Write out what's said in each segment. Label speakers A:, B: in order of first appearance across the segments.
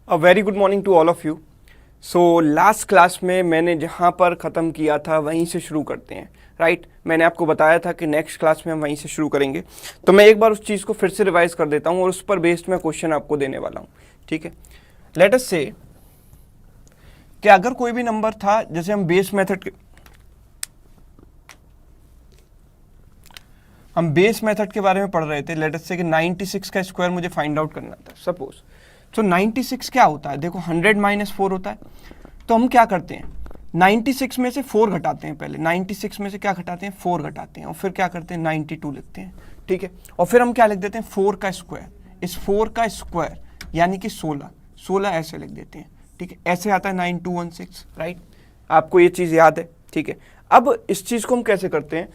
A: A very good morning to all of you. So last class में मैंने जहाँ पर ख़त्म किया था वहीं से शुरू करते हैं, राइट। मैंने आपको बताया था कि नेक्स्ट क्लास में हम वहीं से शुरू करेंगे, तो मैं एक बार उस चीज़ को फिर से रिवाइज कर देता हूँ और उस पर बेस्ड मैं क्वेश्चन आपको देने वाला हूँ, ठीक है। लेट अस से कि अगर कोई भी नंबर था, जैसे हम बेस मेथड के बारे में पढ़ रहे थे। लेट अस से कि 96 का स्क्वायर मुझे फाइंड आउट करना था सपोज। तो 96 क्या होता है, देखो 100 माइनस 4 होता है। तो हम क्या करते हैं, 96 में से 4 घटाते हैं। पहले 96 में से क्या घटाते हैं, 4 घटाते हैं, और फिर क्या करते हैं 92 लिखते हैं, ठीक है। और फिर हम क्या लिख देते हैं, 4 का स्क्वायर। इस 4 का स्क्वायर यानी कि 16 ऐसे लिख देते हैं, ठीक है। ऐसे आता है 9216, राइट। आपको ये चीज़ याद है, ठीक है। अब इस चीज़ को हम कैसे करते हैं,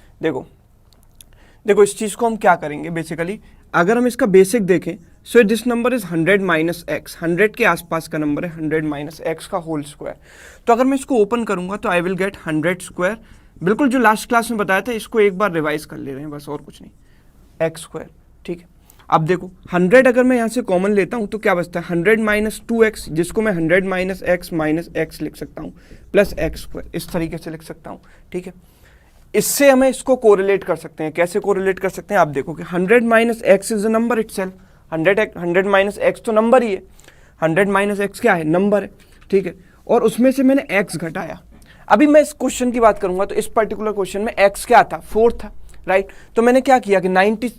A: देखो इस चीज़ को हम क्या करेंगे बेसिकली, अगर हम इसका बेसिक देखें, so this number is 100 minus x, 100 के आसपास का नंबर है, 100 माइनस एक्स का होल स्क्वायर। तो अगर मैं इसको ओपन करूंगा तो आई विल गेट 100 स्क्वायर, बिल्कुल जो लास्ट क्लास में बताया था। इसको एक बार रिवाइज कर ले रहे हैं बस, और कुछ नहीं, एक्स स्क्वायर, ठीक है। अब देखो 100 अगर मैं यहाँ से कॉमन लेता हूँ तो क्या बचता है, 100 माइनस 2x, जिसको मैं 100 माइनस एक्स लिख सकता हूँ, प्लस एक्स स्क्वायर, इस तरीके से लिख सकता हूँ, ठीक है। इससे हमें इसको कोरिलेट कर सकते हैं। कैसे कोरिलेट कर सकते हैं, आप देखो कि 100 minus x is a number itself. 100 minus x तो नंबर ही है, 100 माइनस एक्स क्या है, नंबर है, ठीक है। और उसमें से मैंने एक्स घटाया। अभी मैं इस क्वेश्चन की बात करूंगा तो इस पर्टिकुलर क्वेश्चन में एक्स क्या था, 4 था, राइट। तो मैंने क्या किया कि 90,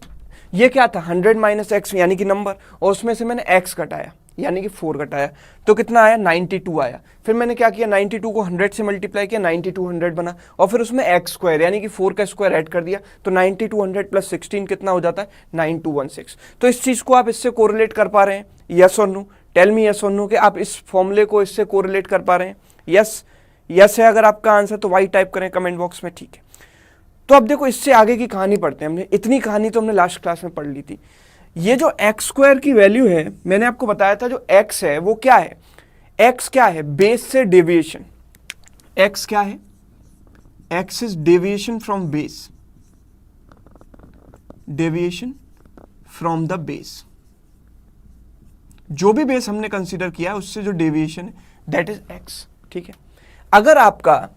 A: ये क्या था 100 माइनस एक्स यानी कि नंबर, और उसमें से मैंने एक्स घटाया यानी कि 4 घटाया, तो कितना आया 92 आया। फिर मैंने क्या किया, 92 को 100 से मल्टीप्लाई किया, 9200 बना, और फिर उसमें एक्स स्क्वायर यानी कि 4 का स्क्वायर ऐड कर दिया, तो 9200 प्लस 16 कितना हो जाता है, 9216। तो इस चीज़ को आप इससे कोरिलेट कर पा रहे हैं, यस और नो, टेल मी यस और नो, कि आप इस फॉर्मूले को इससे कोरिलेट कर पा रहे हैं। यस यस है अगर आपका आंसर तो वाई टाइप करें कमेंट बॉक्स में, ठीक है। तो अब देखो इससे आगे की कहानी पढ़ते हैं। हमने इतनी कहानी तो हमने लास्ट क्लास में पढ़ ली थी। ये जो एक्स स्क्वायर की वैल्यू है, मैंने आपको बताया था जो एक्स है वो क्या है, एक्स क्या है, बेस से डेविएशन। एक्स क्या है, x is deviation from base, deviation from the base. जो भी बेस हमने कंसीडर किया है उससे जो डेविएशन है दैट इज एक्स, ठीक है। अगर आपका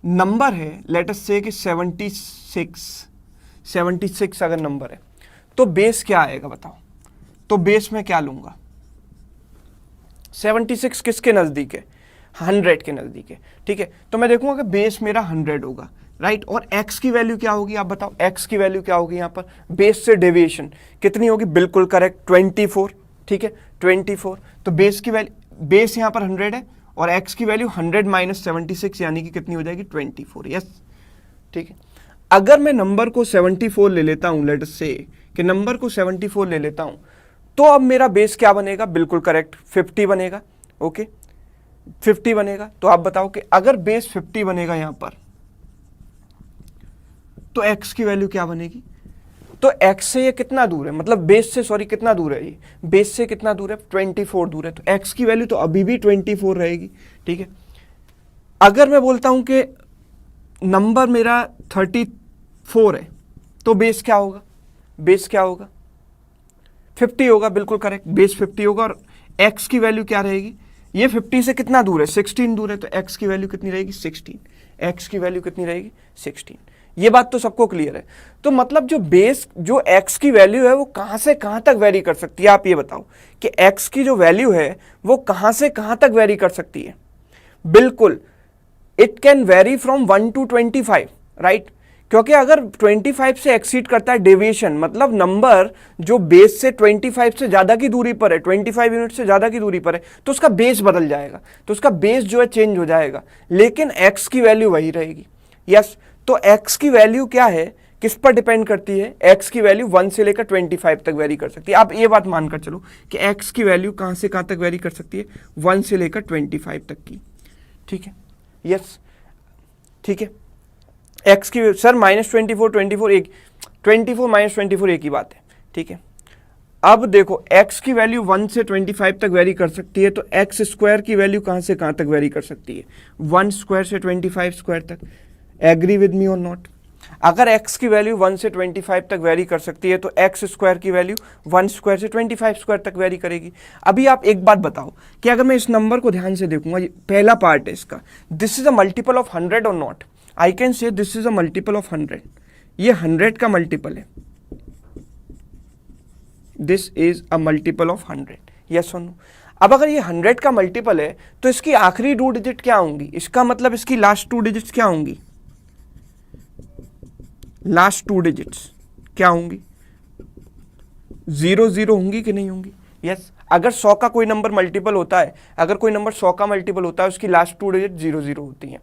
A: नंबर है, लेट अस से कि 76 अगर नंबर है, तो बेस क्या आएगा बताओ। तो बेस में क्या लूंगा, 76 किसके नजदीक है, 100 के नजदीक है, ठीक है। तो मैं देखूंगा कि बेस मेरा 100 होगा, राइट। और x की वैल्यू क्या होगी, आप बताओ x की वैल्यू क्या होगी यहाँ पर, बेस से डेविएशन कितनी होगी, बिल्कुल करेक्ट 24, ठीक है 24। तो बेस की वैल्यू, बेस यहाँ पर 100 है और x की वैल्यू 100 माइनस 76 यानी कि कितनी हो जाएगी 24, यस, ठीक है। अगर मैं नंबर को 74 ले लेता हूं, लेट अस से कि नंबर को 74 ले लेता हूं, तो अब मेरा बेस क्या बनेगा, बिल्कुल करेक्ट 50 बनेगा, ओके 50 बनेगा। तो आप बताओ कि अगर बेस 50 बनेगा यहां पर, तो x की वैल्यू क्या बनेगी। तो x से ये कितना दूर है, मतलब बेस से, सॉरी कितना दूर है, ये बेस से कितना दूर है, 24 दूर है। तो x की वैल्यू तो अभी भी 24 रहेगी, ठीक है। अगर मैं बोलता हूं कि नंबर मेरा 34 है, तो बेस क्या होगा, बेस क्या होगा 50 होगा, बिल्कुल करेक्ट, बेस 50 होगा। और x की वैल्यू क्या रहेगी, ये 50 से कितना दूर है, 16 दूर है, तो x की वैल्यू कितनी रहेगी 16, x की वैल्यू कितनी रहेगी 16। ये बात तो सबको क्लियर है। तो मतलब जो बेस, जो x की वैल्यू है वो कहां से कहां तक वेरी कर सकती है, आप ये बताओ कि x की जो वैल्यू है वो कहां से कहां तक वेरी कर सकती है। बिल्कुल it can very from 1 to 25, right. क्योंकि अगर 25 से एक्सीड करता है डेविएशन, मतलब नंबर जो बेस से 25 से ज्यादा की दूरी पर है, 25 यूनिट से ज्यादा की दूरी पर है, तो उसका बेस बदल जाएगा, तो उसका बेस जो है चेंज हो जाएगा, लेकिन x की वैल्यू वही रहेगी, यस। तो x की वैल्यू क्या है, किस पर डिपेंड करती है, x की वैल्यू 1 से लेकर 25 तक वेरी कर सकती है। आप ये बात मानकर चलो कि x की वैल्यू कहां से कहां तक वेरी कर सकती है, 1 से लेकर 25 तक की, ठीक है, यस, ठीक है। x की सर -24 एक, 24 माइनस 24 एक ही बात है, ठीक है। अब देखो x की वैल्यू 1 से 25 तक वेरी कर सकती है, तो x स्क्वायर की वैल्यू कहां से कहां तक वेरी कर सकती है, 1 स्क्वायर से 25 स्क्वायर तक। एग्री विद मी और नॉट। अगर x की वैल्यू 1 से 25 तक वेरी कर सकती है तो x स्क्वायर की वैल्यू 1 स्क्वायर से 25 स्क्वायर तक वेरी करेगी। अभी आप एक बात बताओ कि अगर मैं इस नंबर को ध्यान से देखूंगा, पहला पार्ट है इसका, this is a multiple of 100 और not, I can say this is a multiple of 100, ये 100 का मल्टीपल है, this is a multiple of 100, yes और नो। अब अगर ये 100 का मल्टीपल है तो इसकी आखिरी 2 डिजिट क्या होंगी, इसका मतलब इसकी लास्ट 2 डिजिट्स क्या होंगी, लास्ट 2 डिजिट्स क्या होंगी, 0 0 होंगी कि नहीं होंगी, यस। अगर 100 का कोई नंबर मल्टीपल होता है, अगर कोई नंबर 100 का मल्टीपल होता है, उसकी लास्ट 2 डिजिट 0 0 होती हैं।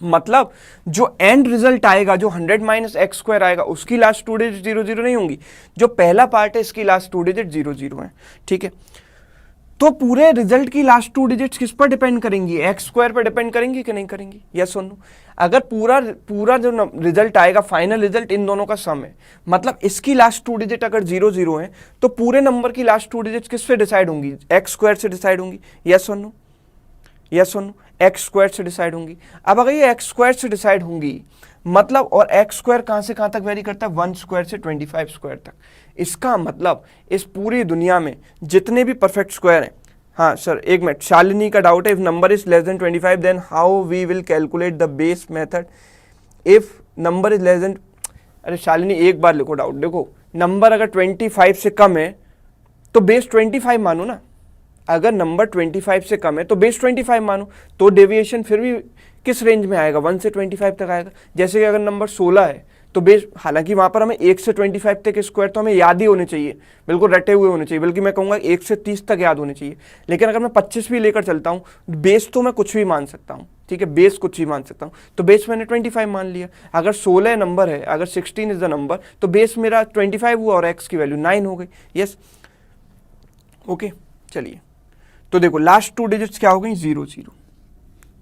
A: मतलब जो एंड रिजल्ट आएगा, जो 100 माइनस एक्स स्क्वायर आएगा, उसकी लास्ट 2 डिजिट 0 0 नहीं होंगी। जो पहला पार्ट है इसकी लास्ट 2 डिजिट 0 0 है, ठीक है। तो पूरे रिजल्ट की लास्ट 2 डिजिट्स किस पर डिपेंड करेंगी, एक्स स्क्वायर पर डिपेंड करेंगी कि नहीं करेंगी, यस और नो। अगर पूरा जो रिजल्ट आएगा, फाइनल रिजल्ट इन दोनों का सम है, मतलब इसकी लास्ट 2 डिजिट अगर 0 0 है तो पूरे नंबर की लास्ट 2 डिजिट्स किस से डिसाइड होंगी, एक्स स्क्वायर से डिसाइड होंगी, यस और नो, यस और नो, एक्स स्क्वायर से डिसाइड होंगी। अब अगर ये एक्स स्क्वायर से डिसाइड होंगी, मतलब, और एक्स स्क्वायर कहां से कहां तक वेरी करता है, 1 स्क्वायर से 25 स्क्वायर तक। इसका मतलब इस पूरी दुनिया में जितने भी परफेक्ट स्क्वायर हैं, हाँ सर एक मिनट, शालिनी का डाउट है, if number is less than 25 then how we will calculate the base method, if number is less than, अरे शालिनी एक बार लिखो डाउट, देखो नंबर अगर 25 से कम है तो बेस 25 मानो ना, अगर नंबर 25 से कम है तो बेस 25 मानो, तो डेविएशन फिर भी किस रेंज में आएगा, 1 से 25 तक आएगा। जैसे कि अगर नंबर 16 है तो बेस, हालांकि वहां पर हमें 1 से 25 तक स्क्वायर तो हमें याद ही होने चाहिए, बिल्कुल रटे हुए होने चाहिए, बल्कि मैं कहूँगा 1 से 30 तक याद होने चाहिए। लेकिन अगर मैं 25 भी लेकर चलता हूँ, बेस तो मैं कुछ भी मान सकता हूँ, ठीक है, बेस कुछ भी मान सकता हूँ, तो बेस मैंने 25 मान लिया। अगर 16 नंबर है, अगर 16 इज द नंबर, तो बेस मेरा 25 हुआ और एक्स की वैल्यू 9 हो गई, यस, ओके। चलिए, तो देखो लास्ट 2 डिजिट्स क्या हो गई, 0 0,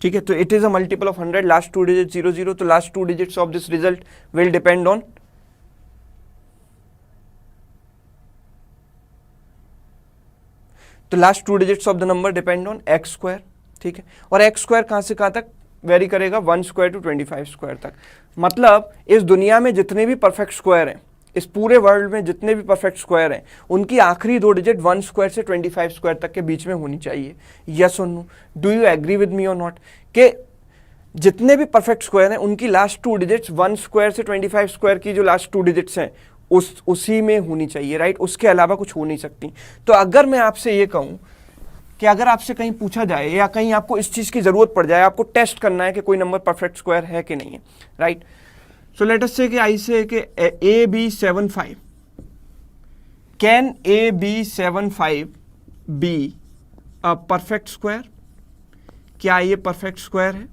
A: ठीक है। तो it is a multiple of 100, last 2 digit 0 0, तो last 2 digits of this result will depend on, तो last 2 digits of the number depend on X square, ठीक है। और एक्स स्क्वायर कहां से कहां तक वेरी करेगा, 1 स्क्वायर टू 25 स्क्वायर तक। मतलब इस दुनिया में जितने भी परफेक्ट स्क्वायर हैं, इस पूरे वर्ल्ड में जितने भी परफेक्ट स्क्वायर हैं, उनकी आखिरी 2 डिजिट 1 स्क्वायर से 25 स्क्वायर तक के बीच में होनी चाहिए, यस और no. Do you agree with me और नॉट, कि जितने भी परफेक्ट स्क्वायर हैं उनकी लास्ट 2 डिजिट्स 1 स्क्वायर से 25 स्क्वायर की जो लास्ट 2 डिजिट्स हैं उसी में होनी चाहिए, राइट, उसके अलावा कुछ हो नहीं सकती। तो अगर मैं आपसे ये कहूँ कि अगर आपसे कहीं पूछा जाए या कहीं आपको इस चीज़ की ज़रूरत पड़ जाए, आपको टेस्ट करना है कि कोई नंबर परफेक्ट स्क्वायर है कि नहीं है, right. So let us say कि I say कि AB75, can AB75 be a perfect square? क्या ये परफेक्ट स्क्वायर है,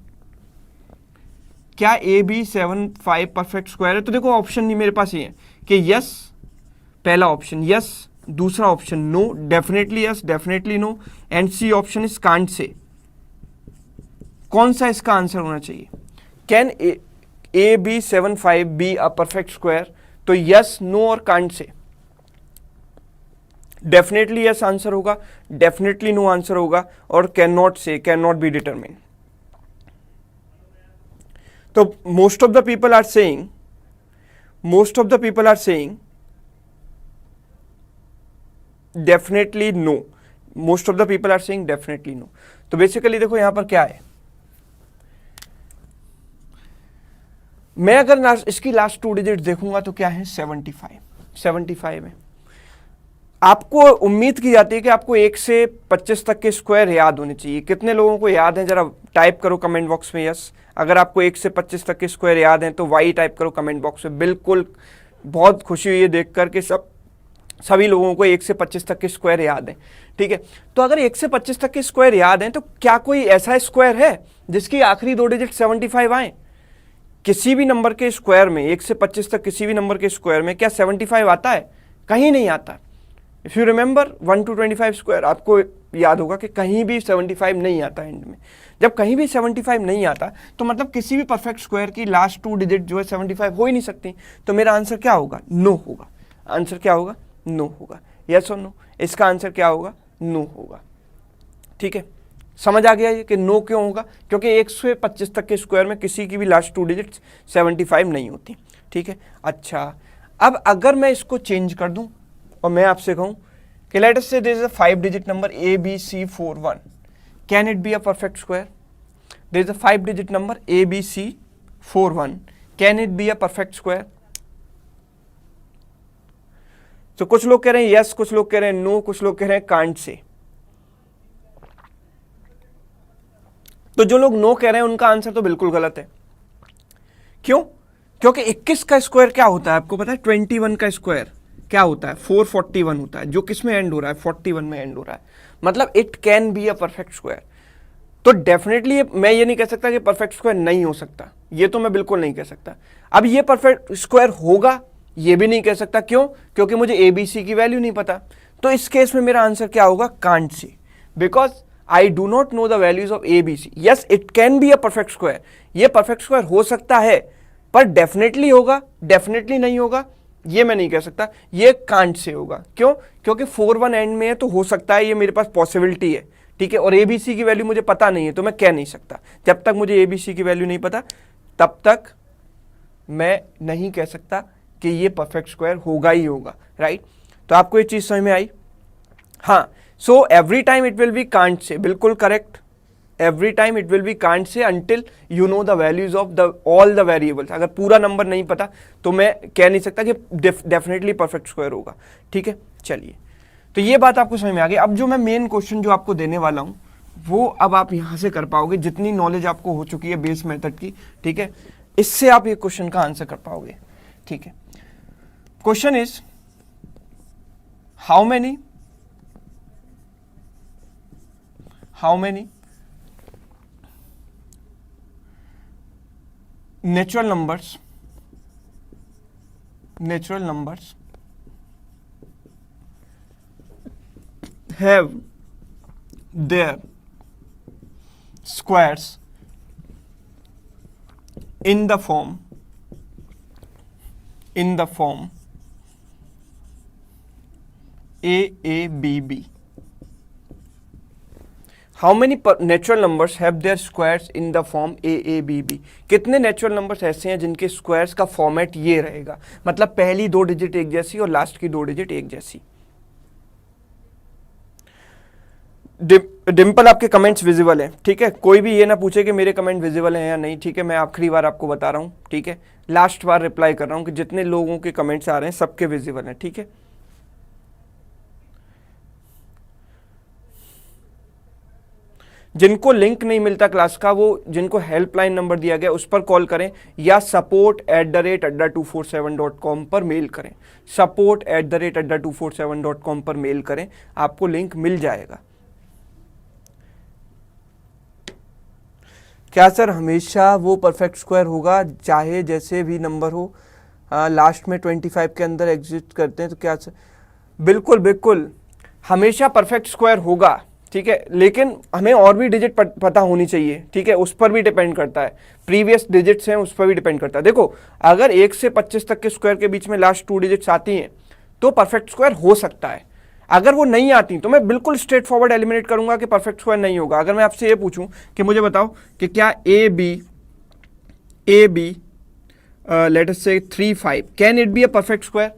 A: क्या AB75 परफेक्ट स्क्वायर है? तो देखो ऑप्शन नहीं मेरे पास ये है कि यस, पहला ऑप्शन यस, दूसरा option no, definitely yes, definitely no, and C option is can't say. कौन सा इसका आंसर होना चाहिए, can AB75 be a perfect square? तो यस, नो और can't say. Definitely yes answer होगा, डेफिनेटली नो आंसर होगा, और can not say, can not be determine. तो most of the people are saying, definitely no, most of the people are saying definitely no. तो basically देखो यहां पर क्या है, मैं अगर इसकी लास्ट 2 डिजिट देखूंगा तो क्या है, 75 है। आपको उम्मीद की जाती है कि आपको 1 से 25 तक के स्क्वायर याद होने चाहिए। कितने लोगों को याद है, जरा टाइप करो कमेंट बॉक्स में यस। अगर आपको 1 से 25 तक के स्क्वायर याद हैं तो वाई टाइप करो कमेंट बॉक्स में। बिल्कुल, बहुत खुशी हुई है देख कर के सभी लोगों को 1 से 25 तक के स्क्वायर याद हैं, ठीक है। तो अगर 1 से 25 तक के स्क्वायर याद हैं तो क्या कोई ऐसा स्क्वायर है जिसकी आखिरी 2 डिजिट 75 आए? किसी भी नंबर के स्क्वायर में, 1 से 25 तक किसी भी नंबर के स्क्वायर में क्या 75 आता है? कहीं नहीं आता। If you remember 1 to 25 square, आपको याद होगा कि कहीं भी 75 नहीं आता एंड में। जब कहीं भी 75 नहीं आता तो मतलब किसी भी परफेक्ट स्क्वायर की लास्ट 2 डिजिट जो है 75 हो ही नहीं सकती। तो मेरा आंसर क्या होगा, नो होगा। आंसर क्या होगा, नो होगा। यस और नो, इसका आंसर क्या होगा, नो होगा। ठीक है, समझ आ गया ये कि नो क्यों होगा? क्योंकि 1 से 25 तक के स्क्वायर में किसी की भी लास्ट 2 डिजिट्स 75 नहीं होती। ठीक है। अच्छा, अब अगर मैं इसको चेंज कर दूं और मैं आपसे कहूं कि let us say there is a 5 digit number ABC41, can it be a perfect square? There is a 5 digit number ABC41, can it be a perfect square? तो कुछ लोग कह रहे हैं यस, कुछ लोग कह रहे हैं नो, कुछ लोग कह रहे हैं कांट से। तो जो लोग नो कह रहे हैं उनका आंसर तो बिल्कुल गलत है। क्यों? क्योंकि 21 का स्क्वायर क्या होता है आपको पता है? 21 का स्क्वायर क्या होता है? 441 होता है, जो किस में एंड हो रहा है? 41 में एंड हो रहा है। मतलब it can B a perfect square. तो डेफिनेटली मैं ये नहीं कह सकता कि परफेक्ट स्क्वायर नहीं हो सकता, ये तो मैं बिल्कुल नहीं कह सकता। अब ये परफेक्ट स्क्वायर होगा ये भी नहीं कह सकता। क्यों? क्योंकि मुझे ABC की वैल्यू नहीं पता। तो इस केस में मेरा आंसर क्या होगा? Can't see, because I do not know the values of ABC। Yes, it can B a perfect square, ये परफेक्ट स्क्वायर हो सकता है, पर डेफिनेटली होगा, डेफिनेटली नहीं होगा, ये मैं नहीं कह सकता। ये कांट से होगा। क्यों? क्योंकि 41 एंड में है तो हो सकता है, ये मेरे पास पॉसिबिलिटी है, ठीक है। और ABC की वैल्यू मुझे पता नहीं है तो मैं कह नहीं सकता। जब तक मुझे ABC की वैल्यू नहीं पता तब तक मैं नहीं कह सकता कि ये परफेक्ट स्क्वायर होगा ही होगा, राइट। तो आपको ये चीज समझ में आई? हाँ, so every time it will be can't say, बिल्कुल correct. Every time it will be can't say until you know the values of the all the variables. अगर पूरा नंबर नहीं पता तो मैं कह नहीं सकता कि डेफिनेटली परफेक्ट स्क्वायर होगा, ठीक है। चलिए, तो ये बात आपको समझ में आ गई। अब जो मैं मेन क्वेश्चन जो आपको देने वाला हूं वो अब आप यहां से कर पाओगे, जितनी नॉलेज आपको हो चुकी है बेस मेथड की, ठीक है, इससे आप ये क्वेश्चन का आंसर कर पाओगे, ठीक है। Question is how many natural numbers have their squares in the form AABB. How many natural numbers have their squares in the form AABB? कितने नेचुरल नंबर्स ऐसे हैं जिनके स्क्वायर्स का फॉर्मेट ये रहेगा, मतलब पहली 2 डिजिट एक जैसी और लास्ट की 2 डिजिट एक जैसी। डिम्पल, आपके कमेंट्स विजिबल हैं, ठीक है। कोई भी ये ना पूछे कि मेरे कमेंट विजिबल हैं या नहीं, ठीक है। मैं आखिरी बार आपको बता रहा हूं, ठीक है, लास्ट बार रिप्लाई कर रहा हूं कि जितने लोगों के कमेंट्स आ रहे हैं सबके विजिबल हैं, ठीक है। जिनको लिंक नहीं मिलता क्लास का, वो जिनको हेल्पलाइन नंबर दिया गया उस पर कॉल करें या support@adda247.com पर मेल करें। support@adda247.com पर मेल करें, आपको लिंक मिल जाएगा। क्या सर हमेशा वो परफेक्ट स्क्वायर होगा चाहे जैसे भी नंबर हो? लास्ट में 25 के अंदर एग्जिस्ट करते हैं तो क्या सर? बिल्कुल बिल्कुल, हमेशा परफेक्ट स्क्वायर होगा, ठीक है। लेकिन हमें और भी डिजिट पता होनी चाहिए, ठीक है, उस पर भी डिपेंड करता है। प्रीवियस डिजिट्स हैं उस पर भी डिपेंड करता है। देखो, अगर 1 से 25 तक के स्क्वायर के बीच में लास्ट 2 डिजिट्स आती हैं तो परफेक्ट स्क्वायर हो सकता है। अगर वो नहीं आती तो मैं बिल्कुल स्ट्रेट फॉरवर्ड एलिमिनेट करूंगा कि परफेक्ट स्क्वायर नहीं होगा। अगर मैं आपसे ये पूछूं कि मुझे बताओ कि क्या AB लेट अस से 35 can it be a perfect square?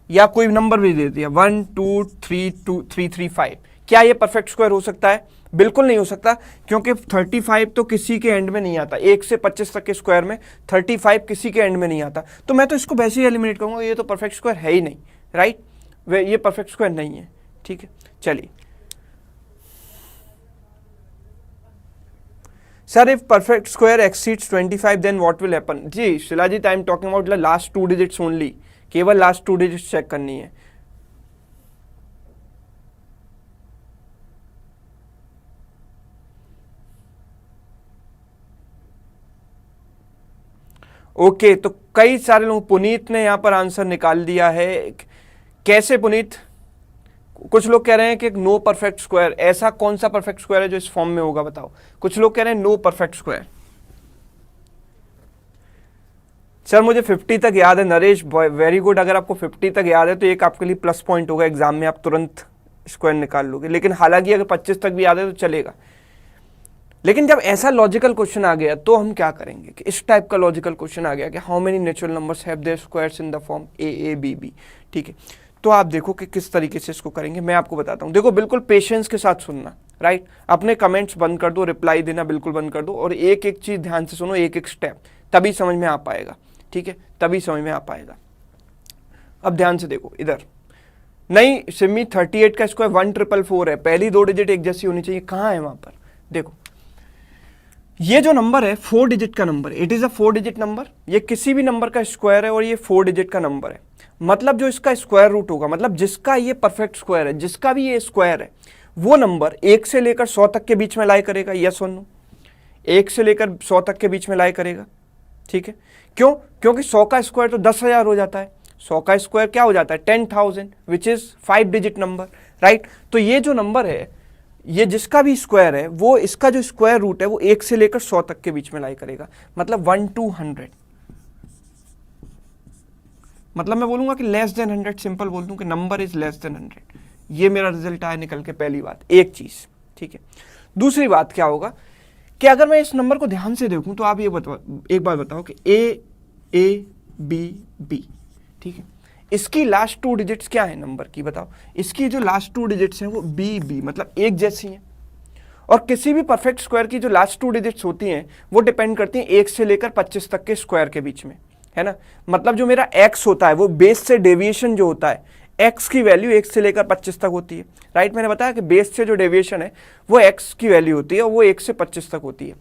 A: या कोई नंबर भी दे दिया 1 2 3 2 3 3 5, क्या ये परफेक्ट स्क्वायर हो सकता है? बिल्कुल नहीं हो सकता, क्योंकि 35 तो किसी के एंड में नहीं आता। 1 से 25 तक के स्क्वायर में 35 किसी के एंड में नहीं आता, तो मैं तो इसको वैसे ही एलिमिनेट करूंगा, ये तो परफेक्ट स्क्वायर है ही नहीं, राइट। ये परफेक्ट स्क्वायर नहीं है, ठीक है। चलिए sir, if perfect square exceeds 25 then what will happen? जी Shilajit, I am talking about the last 2 digits only, केवल लास्ट 2 डिजिट्स चेक करनी है। ओके, तो कई सारे लोग, पुनीत ने यहां पर आंसर निकाल दिया है। कैसे पुनीत? कुछ लोग कह रहे हैं कि नो परफेक्ट स्क्वायर। ऐसा कौन सा परफेक्ट स्क्वायर है जो इस फॉर्म में होगा बताओ? कुछ लोग कह रहे हैं नो परफेक्ट स्क्वायर। सर मुझे 50 तक याद है। Naresh, very good. अगर आपको 50 तक याद है तो एक आपके लिए प्लस पॉइंट होगा, एग्जाम में आप तुरंत स्क्वायर निकाल लोगे। लेकिन हालांकि अगर 25 तक भी याद है तो चलेगा। लेकिन जब ऐसा लॉजिकल क्वेश्चन आ गया तो हम क्या करेंगे कि इस टाइप का लॉजिकल क्वेश्चन आ गया कि how many natural numbers have their squares in the form A A B B, ठीक है। तो आप देखो कि किस तरीके से इसको करेंगे, मैं आपको बताता हूँ। देखो बिल्कुल पेशेंस के साथ सुनना, राइट। अपने कमेंट्स बंद कर दो, रिप्लाई देना बिल्कुल बंद कर दो, और एक एक चीज़ ध्यान से सुनो, एक एक स्टेप, तभी समझ में आ पाएगा, ठीक है, तभी समझ में आ पाएगा। अब ध्यान से देखो इधर, नहीं सिमी 38 का स्क्वायर 1444 है, पहली दो डिजिट एक जैसी होनी चाहिए, कहाँ है वहाँ पर? देखो ये जो नंबर है 4 डिजिट का number, it is a 4 digit number, ये किसी भी नंबर का स्क्वायर है और ये 4 डिजिट का नंबर है। मतलब जो इसका स्क्वायर रूट होगा, मतलब जिसका ये परफेक्ट स्क्वायर है, जिसका भी ये स्क्वायर है, वो नंबर 1 से लेकर 100 तक के बीच में लाई करेगा, यस और नो? 1 से लेकर 100 तक के बीच में लाई करेगा, ठीक है। क्यों? क्योंकि 100 का स्क्वायर तो 10,000 हो जाता है, 100 का स्क्वायर क्या हो जाता है? 10,000, which is 5 digit number, right. तो ये जो नंबर है, ये जिसका भी स्क्वायर है, वो इसका जो स्क्वायर रूट है वो 1 से लेकर 100 तक के बीच में लाई करेगा, मतलब 1 to 100। मतलब मैं बोलूंगा कि लेस देन 100, सिंपल बोल दूं कि नंबर इज लेस देन 100। ये मेरा रिजल्ट आया निकल के, पहली बात, एक चीज, ठीक है। दूसरी बात क्या होगा कि अगर मैं इस नंबर को ध्यान से देखूं तो आप ये एक बार बताओ कि ए बी बी, ठीक है, इसकी लास्ट 2 डिजिट्स क्या है नंबर की, बताओ। इसकी जो लास्ट 2 डिजिट्स हैं वो बी बी, मतलब एक जैसी हैं। और किसी भी परफेक्ट स्क्वायर की जो लास्ट 2 डिजिट्स होती हैं वो डिपेंड करती हैं 1 से लेकर 25 तक के स्क्वायर के बीच में, है ना। मतलब जो मेरा x होता है वो बेस से डेविएशन जो होता है, x की वैल्यू 1 से लेकर 25 तक होती है, राइट। मैंने बताया कि बेस से जो डेविएशन है वो x की वैल्यू होती है और वो 1 से 25 तक होती है।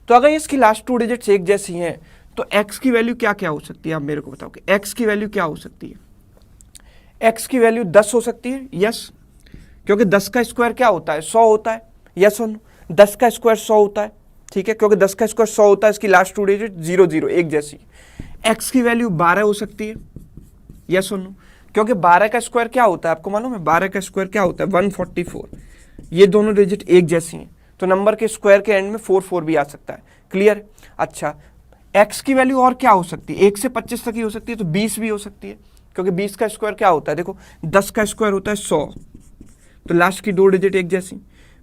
A: तो अगर इसकी लास्ट 2 डिजिट्स एक जैसी हैं तो x की वैल्यू क्या क्या हो सकती है, आप मेरे को बताओ कि x की वैल्यू क्या हो सकती है। x की वैल्यू 10 हो सकती है, यस, क्योंकि 10 का स्क्वायर क्या होता है? 100 होता है, यस और नो। 10 का स्क्वायर 100 होता है, ठीक है, क्योंकि 10 का स्क्वायर 100 होता है, इसकी लास्ट 2 डिजिट 0 0 एक जैसी। x की वैल्यू 12 हो सकती है, यस और नो, क्योंकि 12 का स्क्वायर क्या होता है आपको मालूम है? 12 का स्क्वायर क्या होता है? 144। ये दोनों डिजिट एक जैसी हैं, तो नंबर के स्क्वायर के एंड में 4 4 भी आ सकता है, क्लियर। अच्छा, x की वैल्यू और क्या हो सकती है? 1 से 25 तक ही हो सकती है, तो 20 भी हो सकती है, क्योंकि 20 का स्क्वायर क्या होता है? देखो 10 का स्क्वायर होता है 100, तो लास्ट की 2 डिजिट एक जैसी।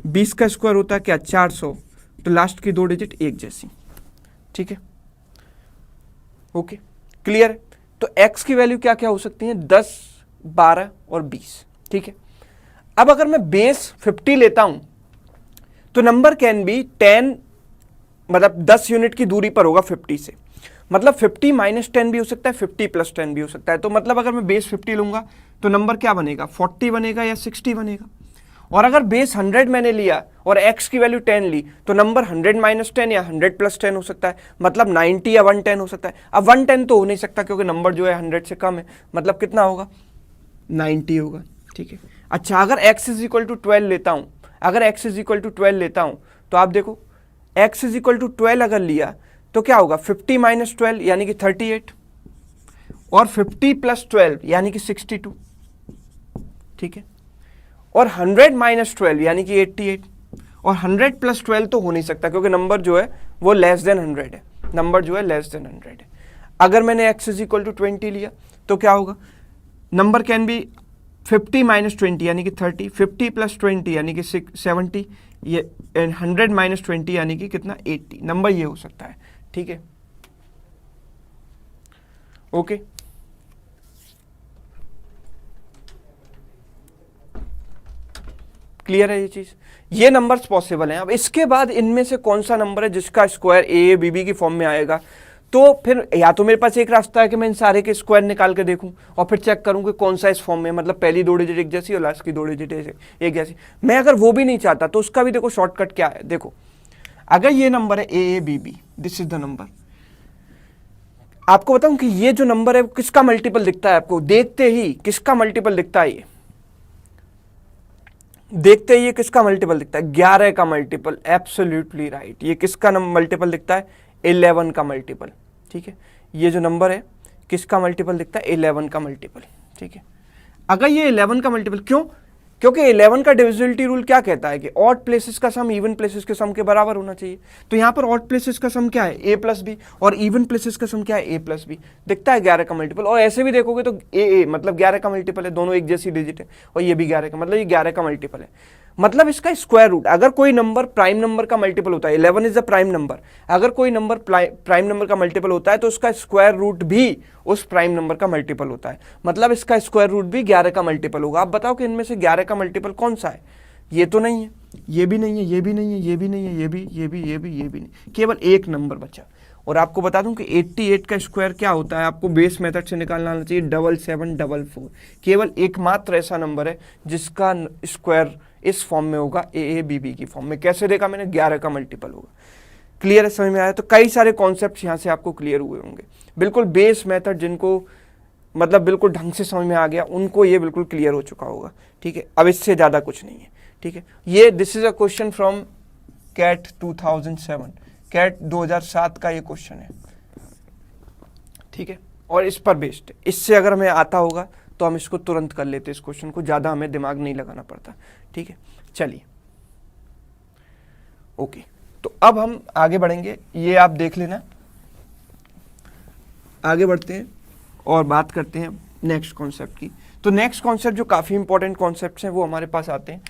A: 20 का स्क्वायर होता है क्या? 400, तो लास्ट की 2 डिजिट एक जैसी, ठीक है, ओके, क्लियर है। तो x की वैल्यू क्या क्या हो सकती है? 10, 12 और 20, ठीक है। अब अगर मैं बेस 50 लेता हूं तो नंबर कैन बी 10, मतलब 10 यूनिट की दूरी पर होगा 50 से, मतलब 50 माइनस 10 भी हो सकता है, 50 प्लस 10 भी हो सकता है। तो मतलब अगर मैं बेस 50 लूंगा तो नंबर क्या बनेगा? 40 बनेगा या 60 बनेगा। और अगर बेस 100 मैंने लिया और x की वैल्यू 10 ली तो नंबर 100 माइनस 10 या 100 प्लस 10 हो सकता है, मतलब 90 या 110 हो सकता है। अब 110 तो हो नहीं सकता क्योंकि नंबर जो है 100 से कम है, मतलब कितना होगा? 90 होगा, ठीक है। अच्छा, अगर x इज इक्वल टू 12 लेता हूं, अगर x इज इक्वल टू 12 लेता हूं तो आप देखो x इज इक्वल टू 12 अगर लिया तो क्या होगा? 50 माइनस 12 यानी कि 38, और 50 प्लस 12 यानी कि 62, ठीक है, और 100 माइनस 12 यानी कि 88, और 100 प्लस 12 तो हो नहीं सकता क्योंकि नंबर जो है वो लेस देन 100 है, नंबर जो है लेस देन 100 है। अगर मैंने x इज इक्वल टू 20 लिया तो क्या होगा? नंबर कैन बी 50 माइनस 20 यानी कि 30, 50 प्लस 20 यानी कि 70, ये 100 माइनस 20 यानी कि कितना? 80, नंबर ये हो सकता है, ठीक है, ओके। क्लियर है ये चीज? ये नंबर्स पॉसिबल हैं। अब इसके बाद इनमें से कौन सा नंबर है जिसका स्क्वायर ए बी बी की फॉर्म में आएगा? तो फिर या तो मेरे पास एक रास्ता है कि मैं इन सारे के स्क्वायर निकाल के देखूं और फिर चेक करूं कि कौन सा इस फॉर्म में, मतलब पहली 2 डिजिट एक जैसी और लास्ट की 2 डिजिट एक जैसी। मैं अगर वो भी नहीं चाहता तो उसका भी देखो शॉर्टकट क्या है। देखो अगर ये नंबर है A B B, this is the number, आपको बताऊं कि ये जो नंबर है किसका मल्टीपल दिखता है आपको? देखते ही किसका मल्टीपल दिखता है? ये देखते ही ये किसका मल्टीपल दिखता है? 11 का मल्टीपल, एब्सोल्युटली राइट। ये किसका मल्टीपल दिखता है? 11 का मल्टीपल, ठीक है। ये जो नंबर है किसका मल्टीपल दिखता है? 11 का मल्टीपल, ठीक है। अगर ये 11 का मल्टीपल, क्यों? क्योंकि 11 का डिविजिबिलिटी रूल क्या कहता है कि ऑड प्लेसेस का सम इवन प्लेसेस के सम के बराबर होना चाहिए। तो यहाँ पर ऑड प्लेसेस का सम क्या है? a प्लस बी, और इवन प्लेसेस का सम क्या है? a plus B. दिखता है 11 का मल्टीपल। और ऐसे भी देखोगे तो a मतलब 11 का मल्टीपल है, दोनों एक जैसी डिजिट है, और ये भी 11 का, मतलब ये 11 का मल्टीपल है। मतलब इसका स्क्वायर रूट, अगर कोई नंबर प्राइम नंबर का मल्टीपल होता है, 11 इज अ प्राइम नंबर, अगर कोई नंबर प्राइम नंबर का मल्टीपल होता है तो उसका स्क्वायर रूट भी उस प्राइम नंबर का मल्टीपल होता है, मतलब इसका स्क्वायर रूट भी 11 का मल्टीपल होगा। आप बताओ कि इनमें से 11 का मल्टीपल कौन सा है? ये तो नहीं है, ये भी नहीं है, ये भी नहीं है, ये भी नहीं है, ये भी नहीं, केवल एक नंबर बचा। और आपको बता दूं कि 88 का स्क्वायर क्या होता है, आपको बेस मेथड से निकालना आना चाहिए 7744। केवल एकमात्र ऐसा नंबर है जिसका स्क्वायर इस फॉर्म में होगा, AABB की फॉर्म में। कैसे देखा मैंने? 11 का मल्टीपल होगा। क्लियर है, समझ में आया? तो कई सारे कॉन्सेप्ट यहाँ से आपको क्लियर हुए होंगे। बिल्कुल बेस मेथड जिनको मतलब बिल्कुल ढंग से समझ में आ गया उनको ये बिल्कुल क्लियर हो चुका होगा। ठीक है, अब इससे ज़्यादा कुछ नहीं है। ठीक है, ये this is a question from CAT 2007, CAT 2007 का ये क्वेश्चन है। ठीक है, और इस पर बेस्ड है। इससे अगर हमें आता होगा तो हम इसको तुरंत कर लेते, इस क्वेश्चन को ज़्यादा हमें दिमाग नहीं लगाना पड़ता। ठीक है, चलिए ओके, तो अब हम आगे बढ़ेंगे, ये आप देख लेना। आगे बढ़ते हैं और बात करते हैं नेक्स्ट कॉन्सेप्ट की। तो नेक्स्ट कॉन्सेप्ट जो काफ़ी इंपॉर्टेंट कॉन्सेप्ट्स हैं वो हमारे पास आते हैं,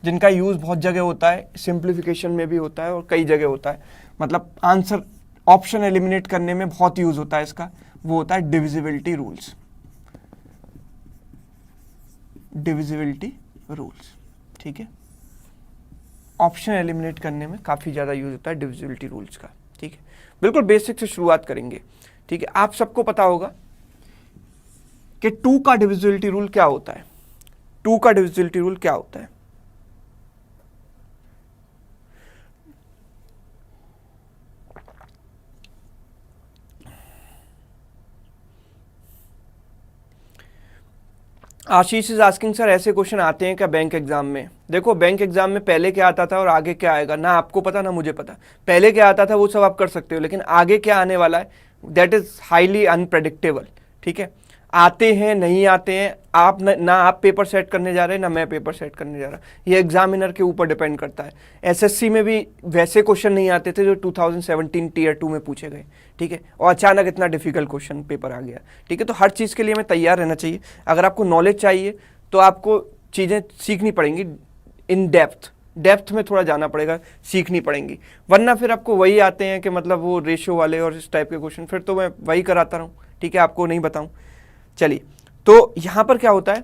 A: जिनका यूज़ बहुत जगह होता है, सिंप्लीफिकेशन में भी होता है और कई जगह होता है, मतलब आंसर ऑप्शन एलिमिनेट करने में बहुत यूज़ होता है इसका। वो होता है डिविजिबिलिटी रूल्स। डिविजिबिलिटी रूल्स, ठीक है, ऑप्शन एलिमिनेट करने में काफ़ी ज़्यादा यूज़ होता है डिविजिबिलिटी रूल्स का। ठीक है, बिल्कुल बेसिक से शुरुआत करेंगे। ठीक है, आप सबको पता होगा कि 2 का डिविजिबिलिटी रूल क्या होता है। 2 का डिविजिबिलिटी रूल क्या होता है? आशीष इज आस्किंग सर, ऐसे क्वेश्चन आते हैं क्या बैंक एग्जाम में? देखो, बैंक एग्जाम में पहले क्या आता था और आगे क्या आएगा ना आपको पता ना मुझे पता। पहले क्या आता था वो सब आप कर सकते हो, लेकिन आगे क्या आने वाला है दैट इज हाईली अनप्रेडिक्टेबल। ठीक है, आते हैं नहीं आते हैं, आप ना आप पेपर सेट करने जा रहे हैं ना मैं पेपर सेट करने जा रहा, ये एग्जामिनर के ऊपर डिपेंड करता है। एसएससी में भी वैसे क्वेश्चन नहीं आते थे जो 2017 टियर 2 में पूछे गए। ठीक है, और अचानक इतना डिफिकल्ट क्वेश्चन पेपर आ गया। ठीक है, तो हर चीज़ के लिए हमें तैयार रहना चाहिए। अगर आपको नॉलेज चाहिए तो आपको चीज़ें सीखनी पड़ेंगी इन डेप्थ में थोड़ा जाना पड़ेगा, सीखनी पड़ेंगी, वरना फिर आपको वही आते हैं कि मतलब वो रेशियो वाले और इस टाइप के क्वेश्चन, फिर तो मैं वही कराता रहूँ। ठीक है, आपको नहीं बताऊँ। चलिए, तो यहाँ पर क्या होता है,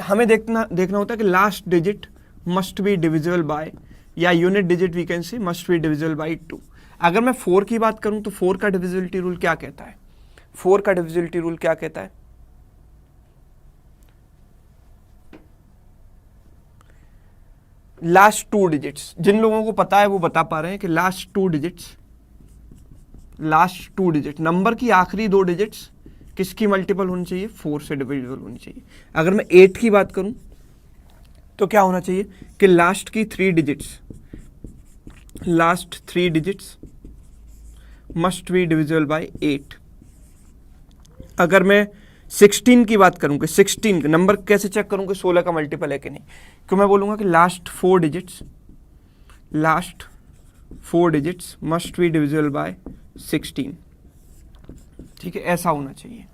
A: हमें देखना होता है कि last digit must be divisible by, या unit digit we can say must be divisible by 2। अगर मैं 4 की बात करूं तो 4 का डिविजिबिलिटी रूल क्या कहता है? 4 का डिविजिबिलिटी रूल क्या कहता है? लास्ट 2 डिजिट्स, जिन लोगों को पता है वो बता पा रहे हैं कि लास्ट 2 डिजिट नंबर की आखिरी 2 डिजिट्स किसकी मल्टीपल होनी चाहिए? 4 से डिविजिबल होनी चाहिए। अगर मैं 8 की बात करूं तो क्या होना चाहिए कि last 3 digits must be divisible bye 8। अगर मैं 16 की बात करूं कि 16 नंबर कैसे चेक करूं कि 16 का मल्टीपल है कि नहीं, तो मैं बोलूंगा कि last 4 digits must be divisible bye 16। ठीक है, ऐसा होना चाहिए।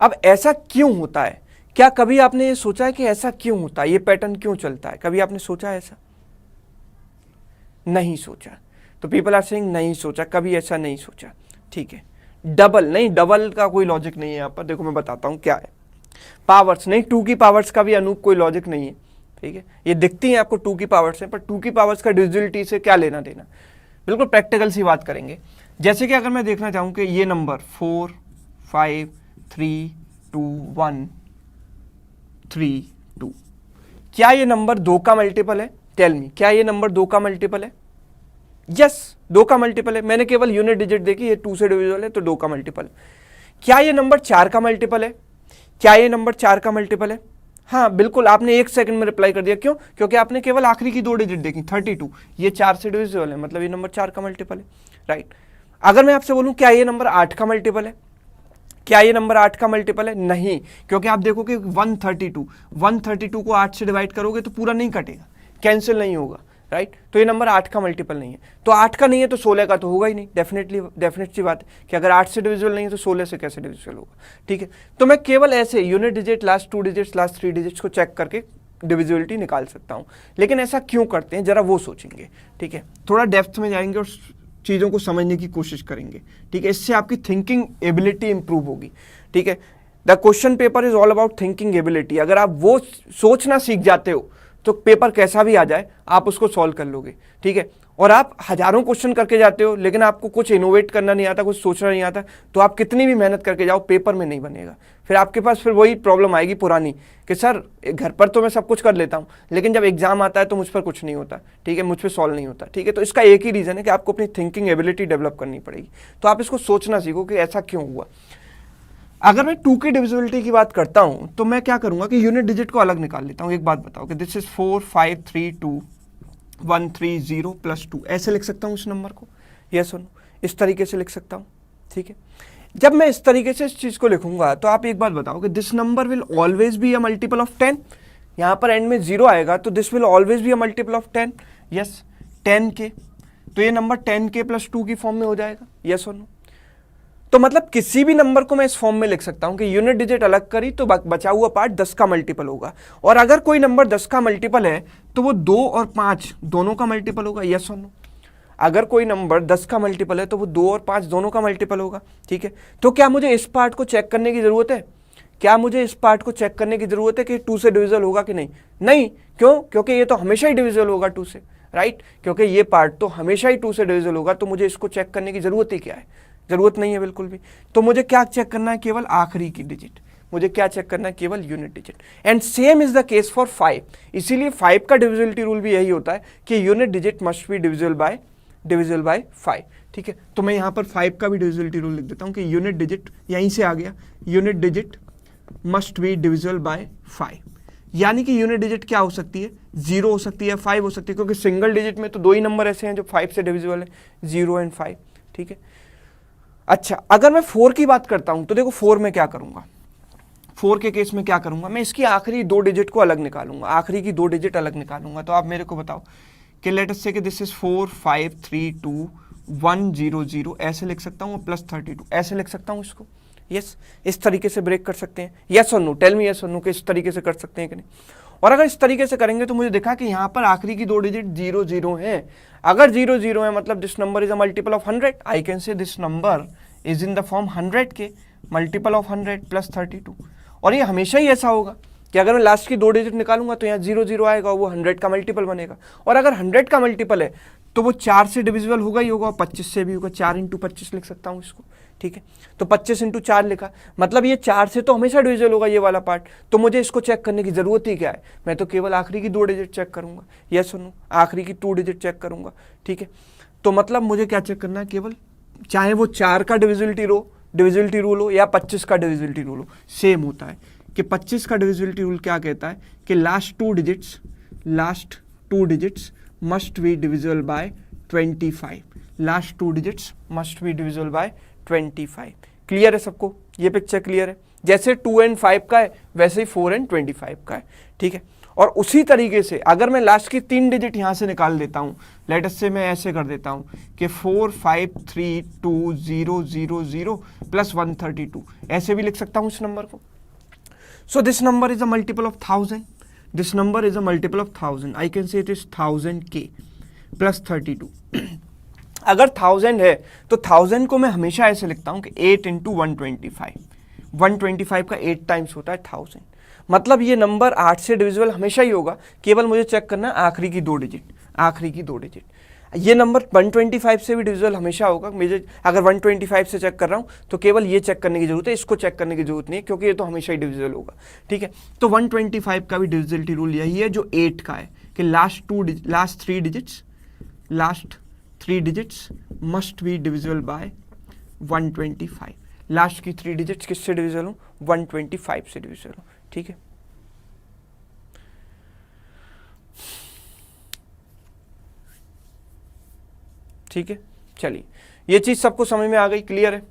A: अब ऐसा क्यों होता है? क्या कभी आपने ये सोचा है कि ऐसा क्यों होता है, ये पैटर्न क्यों चलता है? कभी आपने सोचा है ऐसा? नहीं सोचा। तो पीपल आर सेइंग नहीं सोचा, कभी ऐसा नहीं सोचा। ठीक है, डबल का कोई लॉजिक नहीं है यहाँ पर। देखो मैं बताता हूँ क्या है। पावर्स नहीं, 2 की पावर्स का भी अनूप कोई लॉजिक नहीं है। ठीक है, ये दिखती है आपको 2 की पावर्स है, पर 2 की पावर्स का डिविजिबिलिटी से क्या लेना देना। बिल्कुल प्रैक्टिकल सी बात करेंगे। जैसे कि अगर मैं देखना चाहूँ कि ये नंबर 4 5 3 2 1 3 2, क्या ये नंबर 2 का मल्टीपल है? टेल मी, क्या ये नंबर 2 का मल्टीपल है? यस, 2 का मल्टीपल है। मैंने केवल यूनिट डिजिट देखी, ये 2 से डिविजिबल है तो 2 का मल्टीपल है। क्या ये नंबर 4 का मल्टीपल है? क्या ये नंबर 4 का मल्टीपल है? हाँ बिल्कुल, आपने 1 सेकंड में रिप्लाई कर दिया। क्यों? क्योंकि आपने केवल आखिरी की 2 डिजिट देखी, 32, ये 4 से डिविजिबल है, मतलब ये नंबर 4 का मल्टीपल है। राइट। अगर मैं आपसे बोलूं क्या ये नंबर 8 का मल्टीपल है? क्या ये नंबर 8 का मल्टीपल है? नहीं, क्योंकि आप देखोगे 132 को 8 से डिवाइड करोगे तो पूरा नहीं कटेगा, कैंसिल नहीं होगा। राइट, तो ये नंबर 8 का मल्टीपल नहीं है। तो 8 का नहीं है तो 16 का तो होगा ही नहीं। डेफिनेट सी बात है कि अगर 8 से डिविजिबल नहीं है तो 16 से कैसे डिविजिबल होगा। ठीक है, तो मैं केवल ऐसे unit digit, last 2 digits, last 3 digits को चेक करके डिविजिबिलिटी निकाल सकता हूँ। लेकिन ऐसा क्यों करते हैं जरा वो सोचेंगे, ठीक है, थोड़ा डेप्थ में जाएंगे और चीज़ों को समझने की कोशिश करेंगे, ठीक है, इससे आपकी थिंकिंग एबिलिटी इंप्रूव होगी, ठीक है। The question paper is all about thinking ability. अगर आप वो सोचना सीख जाते हो तो पेपर कैसा भी आ जाए आप उसको सॉल्व कर लोगे, ठीक है। और आप हजारों क्वेश्चन करके जाते हो लेकिन आपको कुछ इनोवेट करना नहीं आता, कुछ सोचना नहीं आता, तो आप कितनी भी मेहनत करके जाओ पेपर में नहीं बनेगा। फिर आपके पास फिर वही प्रॉब्लम आएगी पुरानी कि सर घर पर तो मैं सब कुछ कर लेता हूँ लेकिन जब एग्जाम आता है तो मुझ पर कुछ नहीं होता, ठीक है, मुझ पर सॉल्व नहीं होता, ठीक है। तो इसका एक ही रीज़न है कि आपको अपनी थिंकिंग एबिलिटी डेवलप करनी पड़ेगी। तो आप इसको सोचना सीखो कि ऐसा क्यों हुआ। अगर मैं 2 की डिविजिबिलिटी की बात करता हूं तो मैं क्या करूंगा कि यूनिट डिजिट को अलग निकाल लेता हूं। एक बात बताओ कि दिस इज 4 5 3 2 1 3 0 प्लस 2, ऐसे लिख सकता हूं इस नंबर को, यस और नो, इस तरीके से लिख सकता हूं, ठीक है। जब मैं इस तरीके से इस चीज़ को लिखूंगा तो आप एक बात बताओ कि this number will always be a multiple of 10। यहाँ पर एंड में 0 आएगा तो this will always be a multiple of 10, yes 10 के, तो ये नंबर 10 के प्लस 2 की फॉर्म में हो जाएगा, यस और नो। तो मतलब किसी भी नंबर को मैं इस फॉर्म में लिख सकता हूं कि यूनिट डिजिट अलग करी तो बचा हुआ पार्ट 10 का मल्टीपल होगा। और अगर कोई नंबर 10 का मल्टीपल है तो वो 2 और 5 दोनों का मल्टीपल होगा, यस और नो। अगर कोई नंबर 10 का मल्टीपल है तो वो 2 और 5 दोनों का मल्टीपल होगा, ठीक है। तो क्या मुझे इस पार्ट को चेक करने की जरूरत है? क्या मुझे इस पार्ट को चेक करने की जरूरत है कि 2 से डिविजिबल होगा कि नहीं? नहीं, क्यों? क्योंकि ये तो हमेशा ही डिविजिबल होगा 2 से, राइट, क्योंकि ये पार्ट तो हमेशा ही 2 से डिविजिबल होगा, तो मुझे इसको चेक करने की जरूरत ही क्या है? जरूरत नहीं है बिल्कुल भी। तो मुझे क्या चेक करना है? केवल आखिरी की डिजिट। मुझे क्या चेक करना है? केवल unit digit. And same is the case for 5। इसीलिए 5 का डिविजिबिलिटी रूल भी यही होता है कि unit digit must be divisible bye 5, ठीक है। तो मैं यहाँ पर 5 का भी डिविजिबिलिटी रूल लिख देता हूँ कि यूनिट डिजिट यहीं से आ गया, unit digit must be divisible bye 5। यानी कि यूनिट डिजिट क्या हो सकती है? 0 हो सकती है, 5 हो सकती है, क्योंकि सिंगल डिजिट में तो 2 ही नंबर ऐसे हैं जो 5 से डिविजिबल है, 0 एंड 5, ठीक है। अच्छा, अगर मैं 4 की बात करता हूं तो देखो 4 में क्या करूंगा, 4 के केस में क्या करूंगा, मैं इसकी आखिरी 2 डिजिट को अलग निकालूंगा, आखिरी की 2 डिजिट अलग निकालूंगा। तो आप मेरे को बताओ कि लेट अस से कि दिस इज 4 5 3 2 1 0 0, ऐसे लिख सकता हूँ, प्लस 32 ऐसे लिख सकता हूँ इसको, यस। इस तरीके से ब्रेक कर सकते हैं, यस और नो, टेल मी यस और नो कि इस तरीके से कर सकते हैं कि नहीं। और अगर इस तरीके से करेंगे तो मुझे दिखा कि यहाँ पर आखिरी की 2 डिजिट 0 0 है। अगर 0 0 है मतलब this number is a multiple of 100। I can say this number is in the form 100 के, मल्टीपल ऑफ 100 प्लस 32। और ये हमेशा ही ऐसा होगा कि अगर मैं लास्ट की 2 डिजिट निकालूंगा तो यहाँ 0 0 आएगा, वो 100 का मल्टीपल बनेगा। और अगर 100 का मल्टीपल है तो वो 4 से डिविजिबल होगा ही होगा और 25 से भी होगा, 4 × 25 लिख सकता हूँ इसको, ठीक है। तो 25 × 4 लिखा, मतलब ये 4 से तो हमेशा डिविजिबल होगा ये वाला पार्ट, तो मुझे इसको चेक करने की जरूरत ही क्या है? मैं तो केवल आखिरी की 2 डिजिट चेक करूंगा, यस और नो, आखिरी की 2 डिजिट चेक करूंगा, ठीक है। तो मतलब मुझे क्या चेक करना है? केवल, चाहे वो 4 का डिविजिबिलिटी रूल हो या 25 का डिविजिबिलिटी रूल हो, सेम होता है कि 25 का डिविजिबिलिटी रूल क्या कहता है कि last two digits must be divisible bye 25। Last 2 digits must be divisible bye 25। Clear है सबको? ये पिक्चर क्लियर है? जैसे 2 and 5 का है वैसे ही 4 and 25 का है, ठीक है। और उसी तरीके से अगर मैं लास्ट की 3 डिजिट यहाँ से निकाल देता हूँ, लेट अस से मैं ऐसे कर देता हूँ कि 4 5 3 2 0 0 0 प्लस 132, ऐसे भी लिख सकता हूँ इस नंबर को। So this number is a multiple of 1000, this number is a multiple of 1000। I can say it is 1000k plus 32। अगर 1000 है तो 1000 को मैं हमेशा ऐसे लिखता हूँ कि 8 × 125, 125 का 8 टाइम्स होता है 1000। मतलब ये नंबर 8 से डिविजिबल हमेशा ही होगा, केवल मुझे चेक करना है आखिरी की 2 डिजिट, आखिरी की 2 डिजिट। ये नंबर 125 से भी डिविजिबल हमेशा होगा। मुझे अगर 125 से चेक कर रहा हूँ तो केवल ये चेक करने की जरूरत है, इसको चेक करने की जरूरत नहीं है क्योंकि ये तो हमेशा ही डिविजिबल होगा, ठीक है। तो 125 का भी डिविजिबिलिटी रूल यही है जो 8 का है कि last 3 digits must be divisible bye 125। Last की 3 डिजिट्स किससे डिविजिबल हो? 125 से डिविजिबल हो, ठीक है। ठीक है, चलिए ये चीज सबको समझ में आ गई, क्लियर है?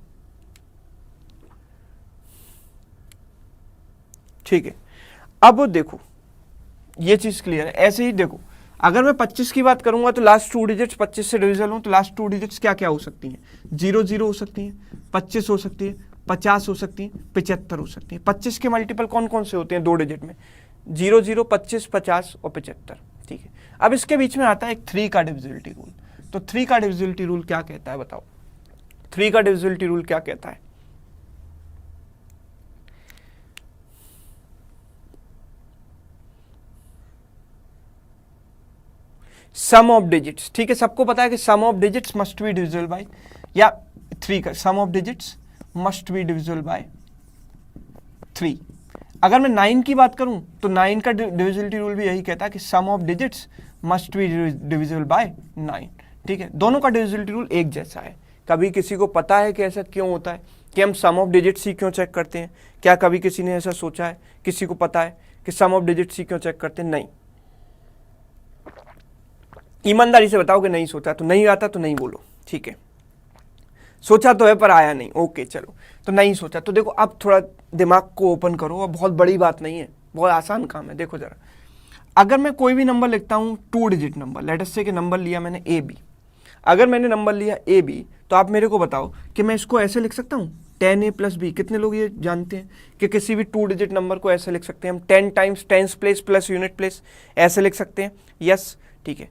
A: ठीक है, अब देखो ये चीज क्लियर है। ऐसे ही देखो, अगर मैं 25 की बात करूंगा तो लास्ट 2 डिजिट्स 25 से डिविजिबल हो, तो लास्ट 2 डिजिट्स क्या क्या हो सकती हैं? 0 0 हो सकती हैं, 25 हो सकती है, 50 हो सकती है, 75 हो सकती है। 25 के मल्टीपल कौन कौन से होते हैं 2 डिजिट में? 0 0 25 50 और 75, ठीक है। अब इसके बीच में आता है एक 3 का डिविजिबिलिटी रूल। तो 3 का डिविजिबिलिटी रूल क्या कहता है बताओ? 3 का डिविजिबिलिटी रूल क्या कहता है? सम ऑफ डिजिट्स, ठीक है, सबको पता है कि sum of digits must be divisible by, या 3 का sum of digits must be divisible by 3। अगर मैं 9 की बात करूं तो 9 का डिविजिबिलिटी रूल भी यही कहता है कि sum of digits must be divisible by 9, ठीक है। दोनों का डिविजिबिलिटी रूल एक जैसा है। कभी किसी को पता है कि ऐसा क्यों होता है कि हम सम ऑफ डिजिट्स ही क्यों चेक करते हैं? क्या कभी किसी ने ऐसा सोचा है? किसी को पता है कि सम ऑफ डिजिट्स ही क्यों चेक करते हैं? नहीं। ईमानदारी से बताओ कि नहीं सोचा। तो नहीं आता तो नहीं बोलो, ठीक है। सोचा तो है पर आया नहीं, ओके चलो, तो नहीं सोचा। तो देखो अब थोड़ा दिमाग को ओपन करो, अब बहुत बड़ी बात नहीं है, बहुत आसान काम है। देखो जरा, अगर मैं कोई भी नंबर लिखता हूँ 2 डिजिट नंबर, लेट अस से कि नंबर लिया मैंने AB, अगर मैंने नंबर लिया AB तो आप मेरे को बताओ कि मैं इसको ऐसे लिख सकता हूँ 10A + B। कितने लोग ये जानते हैं कि किसी भी 2 डिजिट नंबर को ऐसे लिख सकते हैं हम 10 times tens place plus unit place, ऐसे लिख सकते हैं? यस, ठीक है।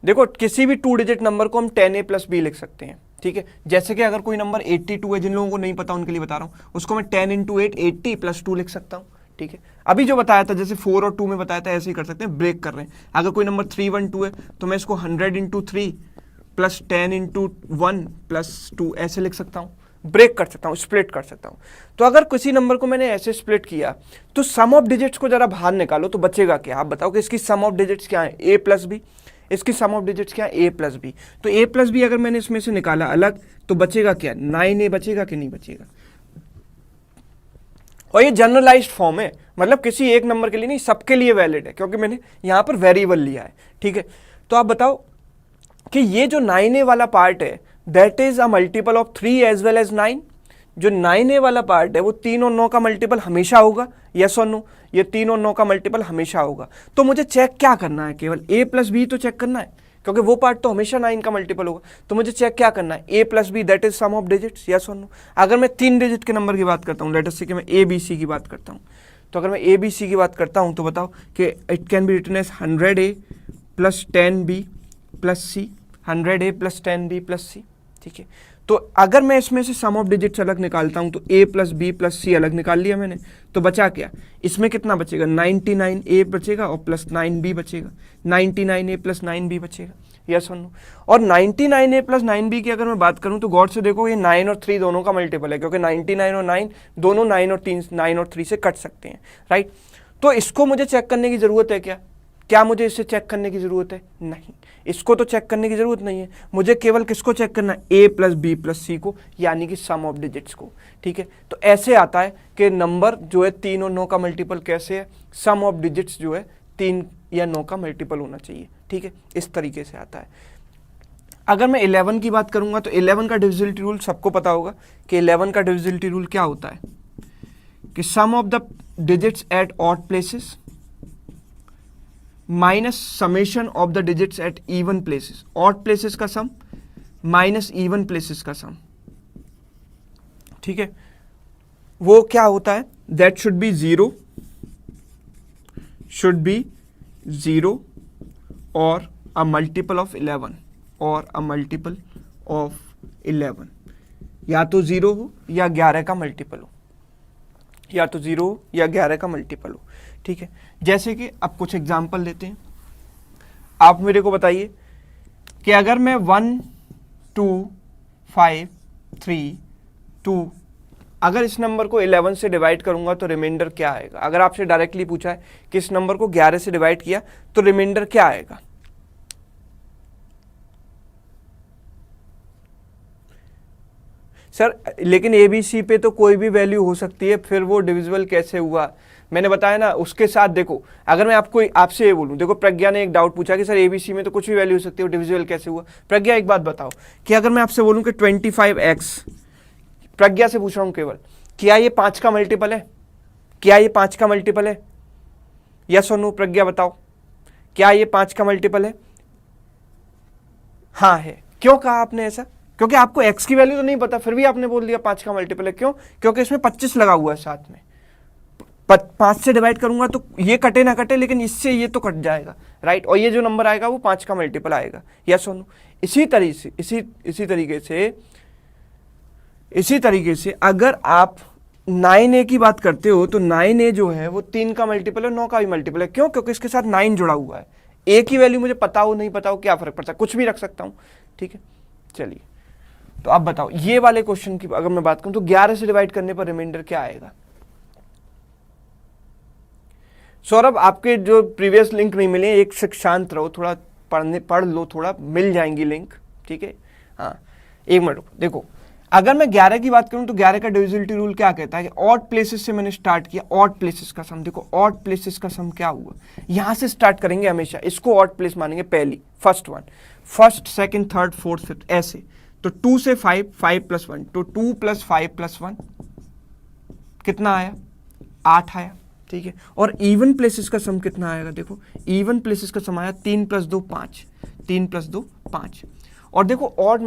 A: देखो किसी भी 2 डिजिट नंबर को हम 10A + B लिख सकते हैं, ठीक है। जैसे कि अगर कोई नंबर 82 है, जिन लोगों को नहीं पता उनके लिए बता रहा हूँ, उसको मैं 10 × 8 80 + 2 लिख सकता हूँ, ठीक है। अभी जो बताया था जैसे 4 और 2 में बताया था, ऐसे ही कर सकते हैं, ब्रेक कर रहे हैं। अगर कोई नंबर 312 है तो मैं इसको 100 × 3 + 10 × 1 + 2 ऐसे लिख सकता हूँ, ब्रेक कर सकता हूँ, स्प्लिट कर सकता हूँ। तो अगर किसी नंबर को मैंने ऐसे स्प्लिट किया तो सम ऑफ डिजिट्स को जरा बाहर निकालो तो बचेगा क्या? आप बताओ कि इसकी सम ऑफ डिजिट्स क्या है? A + B। इसकी सम ऑफ डिजिट्स क्या है? A + B। तो A + B अगर मैंने इसमें से निकाला अलग तो बचेगा क्या? 9A बचेगा कि नहीं बचेगा? और ये जनरलाइज्ड फॉर्म है, मतलब किसी एक नंबर के लिए नहीं, सबके लिए वैलिड है, क्योंकि मैंने यहाँ पर वेरिएबल लिया है, ठीक है। तो आप बताओ कि ये जो 9A वाला पार्ट है that is a multiple of 3 as well as 9। जो 9A वाला पार्ट है वो 3 और 9 का मल्टीपल हमेशा होगा, यस और नो? ये 3 और 9 का मल्टीपल हमेशा होगा। तो मुझे चेक क्या करना है? केवल A + B तो चेक करना है, क्योंकि वो पार्ट तो हमेशा 9 का मल्टीपल होगा। तो मुझे चेक क्या करना है? A + B that is sum of digits, yes और नो? अगर मैं 3 डिजिट के नंबर की बात करता हूँ, लेट अस से कि मैं ABC की बात करता हूँ, तो अगर मैं ABC की बात करता हूँ तो बताओ कि it can be written as 100A + 10B + C, 100A + 10B + C, ठीक है। तो अगर मैं इसमें से सम ऑफ डिजिट्स अलग निकालता हूं तो A + B + C अलग निकाल लिया मैंने, तो बचा क्या? इसमें कितना बचेगा? 99A बचेगा और प्लस 9B बचेगा, 99A + 9B बचेगा, यस और नो? और 99A + 9B की अगर मैं बात करूं तो गौर से देखो ये 9 और 3 दोनों का मल्टीपल है, क्योंकि 99 और 9 दोनों 9 और 3 से कट सकते हैं, राइट। तो इसको मुझे चेक करने की जरूरत है क्या? क्या मुझे इसे चेक करने की जरूरत है? नहीं, इसको तो चेक करने की जरूरत नहीं है। मुझे केवल किसको चेक करना है? A + B + C को, यानी कि सम ऑफ डिजिट्स को, ठीक है। तो ऐसे आता है कि नंबर जो है 3 और 9 का मल्टीपल कैसे है? सम ऑफ डिजिट्स जो है 3 या 9 का मल्टीपल होना चाहिए, ठीक है। इस तरीके से आता है। अगर मैं 11 की बात करूंगा तो 11 का डिविजिबिलिटी रूल सबको पता होगा कि 11 का डिविजिबिलिटी रूल क्या होता है कि sum of the digits at odd places minus summation of the digits at even places. Odd places का सम माइनस इवन प्लेसेस का सम, ठीक है। वो क्या होता है? दैट शुड बी 0 और अ मल्टीपल ऑफ 11 और अ मल्टीपल ऑफ 11, या तो 0 हो या 11 का मल्टीपल हो, या तो 0 हो या 11 का मल्टीपल हो, ठीक है। जैसे कि अब कुछ एग्जाम्पल लेते हैं। आप मेरे को बताइए कि अगर मैं 1 2 5 3 2 अगर इस नंबर को 11 से डिवाइड करूंगा तो रिमाइंडर क्या आएगा? अगर आपसे डायरेक्टली पूछा है कि इस नंबर को 11 से डिवाइड किया तो रिमाइंडर क्या आएगा? सर लेकिन ABC पे तो कोई भी वैल्यू हो सकती है, फिर वो डिविजिबल कैसे हुआ? मैंने बताया ना, उसके साथ देखो, अगर मैं आपसे ये बोलूं, देखो प्रज्ञा ने एक डाउट पूछा कि सर ABC में तो कुछ भी वैल्यू हो सकती है, वो डिविजिबल कैसे हुआ? प्रज्ञा एक बात बताओ कि अगर मैं आपसे बोलूं कि 25x, प्रज्ञा से पूछ रहा हूं केवल, क्या ये 5 का मल्टीपल है? क्या ये 5 का मल्टीपल है? यस और नो? प्रज्ञा बताओ, क्या ये 5 का मल्टीपल है? हाँ है। क्यों कहा आपने ऐसा? क्योंकि आपको x की वैल्यू तो नहीं पता, फिर भी आपने बोल दिया 5 का मल्टीपल है। क्यों? क्योंकि इसमें 25 लगा हुआ है साथ में। 5 से डिवाइड करूंगा तो ये कटे ना कटे, लेकिन इससे ये तो कट जाएगा, राइट। और ये जो नंबर आएगा वो 5 का मल्टीपल आएगा, यस और नो। इसी तरीके से अगर आप 9a की बात करते हो तो 9a जो है वो 3 का मल्टीपल है, 9 का भी मल्टीपल है। क्यों? क्योंकि इसके साथ 9 जुड़ा हुआ है। a की वैल्यू मुझे पता हो नहीं पता हो क्या फर्क पड़ता है, कुछ भी रख सकता हूं, ठीक है। चलिए, तो आप बताओ ये वाले क्वेश्चन की अगर मैं बात करूं तो 11 से डिवाइड करने पर रिमाइंडर क्या आएगा? सौरभ, आपके जो प्रीवियस लिंक नहीं मिले, एक से शांत रहो, थोड़ा पढ़ लो, थोड़ा मिल जाएंगी लिंक, ठीक है। हाँ, एक मिनट देखो, अगर मैं 11 की बात करूं तो 11 का डिविजिबिलिटी रूल क्या कहता है कि ऑड प्लेसेस से मैंने स्टार्ट किया, ऑड प्लेसेस का सम। देखो ऑड प्लेसेस का सम क्या हुआ, यहां से स्टार्ट करेंगे हमेशा, इसको ऑड प्लेस मानेंगे पहली, first one, first second third fourth fifth, ऐसे। तो 2 से 5, 5 + 1, तो 2 + 5 + 1 कितना आया? 8 आया, ठीक है। और इवन प्लेसेस का सम कितना आएगा? देखो इवन प्लेसेस का सम आया 3 + 2 5, 3 + 2 5। और देखो ऑड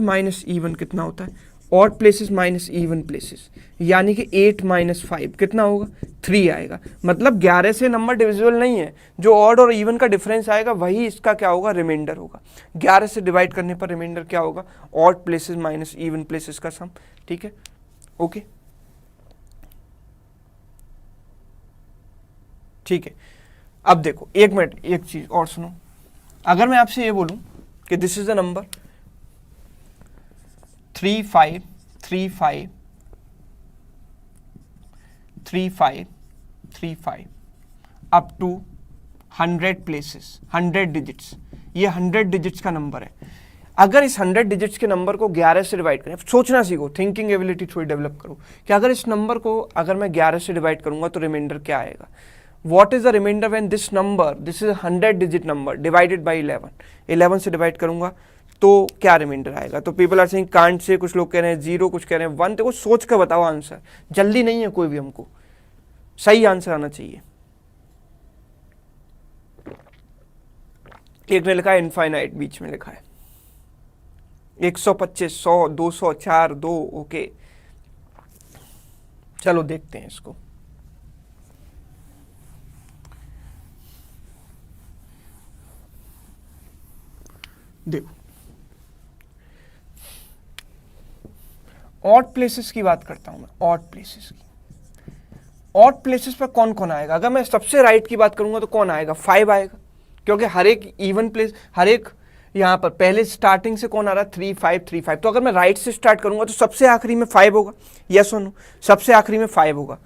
A: माइनस इवन कितना होता है? Odd places minus even places, यानी कि 8 - 5 कितना होगा? 3 आएगा। मतलब 11 से नंबर डिविजिबल नहीं है, जो ऑड और इवन का डिफरेंस आएगा वही इसका क्या होगा? रिमाइंडर होगा। 11 से डिवाइड करने पर रिमाइंडर क्या होगा? Odd places minus even places का सम, ठीक है, ओके, ठीक है। अब देखो एक मिनट, एक चीज और सुनो, अगर मैं आपसे ये बोलूं कि this is the number 3 5 3 5 3 5 3 5 up to 100 places, 100 digits, ये 100 डिजिट्स का नंबर है। अगर इस 100 डिजिट्स के नंबर को 11 से डिवाइड करें, सोचना सीखो, थिंकिंग एबिलिटी थोड़ी डेवलप करो कि अगर इस नंबर को अगर मैं 11 से डिवाइड करूंगा तो रिमाइंडर क्या आएगा? What is the remainder when this number, this is a 100 digit number divided by 11, 11 से डिवाइड करूंगा तो क्या रिमाइंडर आएगा? तो people are saying can't say, कुछ लोग कह रहे हैं 0, कुछ कह रहे हैं 1। देखो सोच कर बताओ आंसर, जल्दी नहीं है कोई भी, हमको सही आंसर आना चाहिए। एक ने लिखा है इनफाइनाइट, बीच में लिखा है 125, 100, 200, 4, 2, ओके। चलो देखते हैं इसको। देखो ऑड प्लेसेस की बात करता हूं मैं, ऑड प्लेसेस की। ऑड प्लेसेस पर कौन कौन आएगा? अगर मैं सबसे राइट की बात करूंगा तो कौन आएगा? 5 आएगा, क्योंकि हर एक इवन प्लेस, हर एक यहां पर पहले स्टार्टिंग से कौन आ रहा है? 3 5 3 5। तो अगर मैं राइट से स्टार्ट करूंगा तो सबसे आखिरी में 5 होगा, यस और नो? सबसे आखिरी में 5 होगा।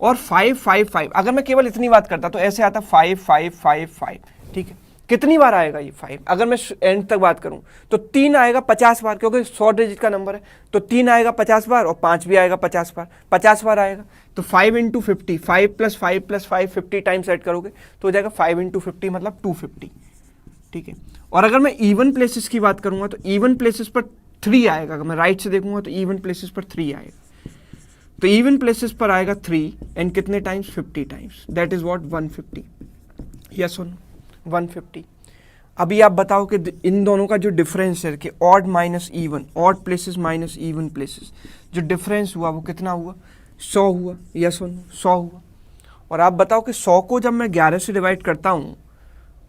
A: और 5 5 5, अगर मैं केवल इतनी बात करता तो ऐसे आता 5 5 5 5, ठीक है। कितनी बार आएगा ये 5? अगर मैं एंड तक बात करूं तो 3 आएगा 50 बार, क्योंकि 100 डिजिट का नंबर है, तो 3 आएगा 50 बार और 5 भी आएगा 50 बार, 50 बार आएगा। तो 5 × 50, 5 + 5 + 5, 50 टाइम्स ऐड करोगे तो हो जाएगा 5 × 50 मतलब 250, ठीक है। और अगर मैं इवन प्लेसेस की बात करूंगा तो इवन प्लेसेस पर 3 आएगा। अगर मैं राइट से देखूंगा तो इवन प्लेसेस पर 3 आएगा, तो इवन प्लेसेस पर आएगा 3 एंड कितने times? 50 times, that is what? 150, yes और नो? 150। अभी आप बताओ कि इन दोनों का जो डिफरेंस है कि odd minus even, odd places minus even places, जो डिफरेंस हुआ वो कितना हुआ? 100 हुआ, यस और नो? 100 हुआ। और आप बताओ कि 100 को जब मैं 11 से डिवाइड करता हूं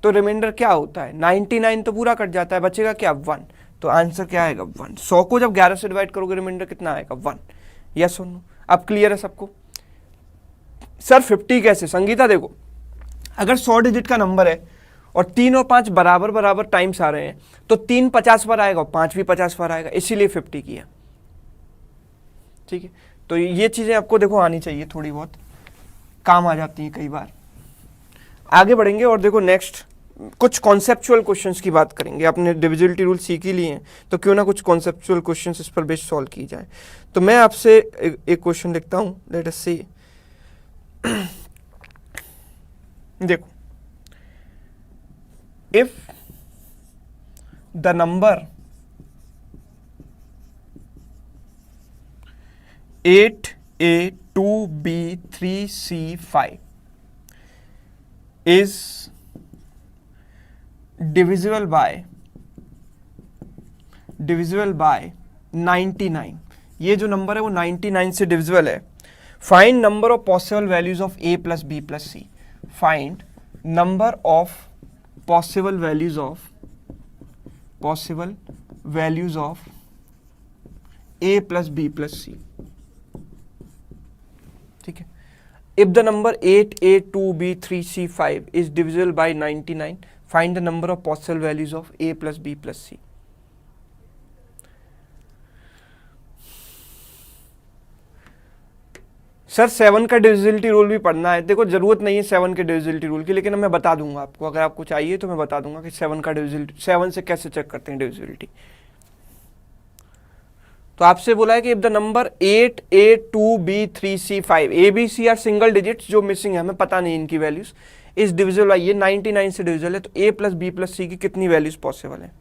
A: तो रिमाइंडर क्या होता है? 99 तो पूरा कट जाता है, बचेगा क्या? 1। तो आंसर क्या आएगा? 1। 100 को जब 11 से डिवाइड करोगे रिमाइंडर कितना आएगा? 1, यस और नो? अब क्लियर है सबको? सर 50 कैसे? संगीता देखो, अगर 100 डिजिट का नंबर है और 3 और 5 बराबर बराबर टाइम्स आ रहे हैं तो 3 50 बार आएगा और 5 भी 50 बार आएगा, इसीलिए 50 किया, ठीक है। तो ये चीजें आपको देखो आनी चाहिए, थोड़ी बहुत काम आ जाती हैं कई बार। आगे बढ़ेंगे और देखो नेक्स्ट कुछ कॉन्सेप्चुअल क्वेश्चंस की बात करेंगे। आपने डिविजिबिलिटी रूल सीख ही लिए हैं तो क्यों ना कुछ कॉन्सेप्चुअल क्वेश्चंस इस पर बेस्ड सॉल्व की जाए। तो मैं आपसे एक क्वेश्चन लिखता हूं, लेट अस सी। देखो, if the number 8a 2b 3c 5 is divisible by 99, ये जो नंबर है वो 99 से डिविजिबल है, find number of possible values of a plus B plus c, find number of possible values of a plus B plus c. ठीक है, if the number 8 a 2 b 3 c 5 is divisible by 99, find the number of possible values of a plus B plus c. Sir 7 का divisibility rule भी पढ़ना है। देखो जरूरत नहीं है 7 के डिविजिबिलिटी रूल की, लेकिन मैं बता दूंगा आपको, अगर आपको चाहिए तो मैं बता दूंगा कि 7 का डिविजिबिलिटी, 7 से कैसे चेक करते हैं डिविजिबिलिटी। तो आपसे बोला है कि if the number 8 a 2 b 3 c 5 a b c are single digits जो मिसिंग है, हमें पता नहीं इनकी वैल्यूज, इस डिविजिबल ये 99 से डिविजिबल है, तो a प्लस बी प्लस सी की कितनी वैल्यूज पॉसिबल है।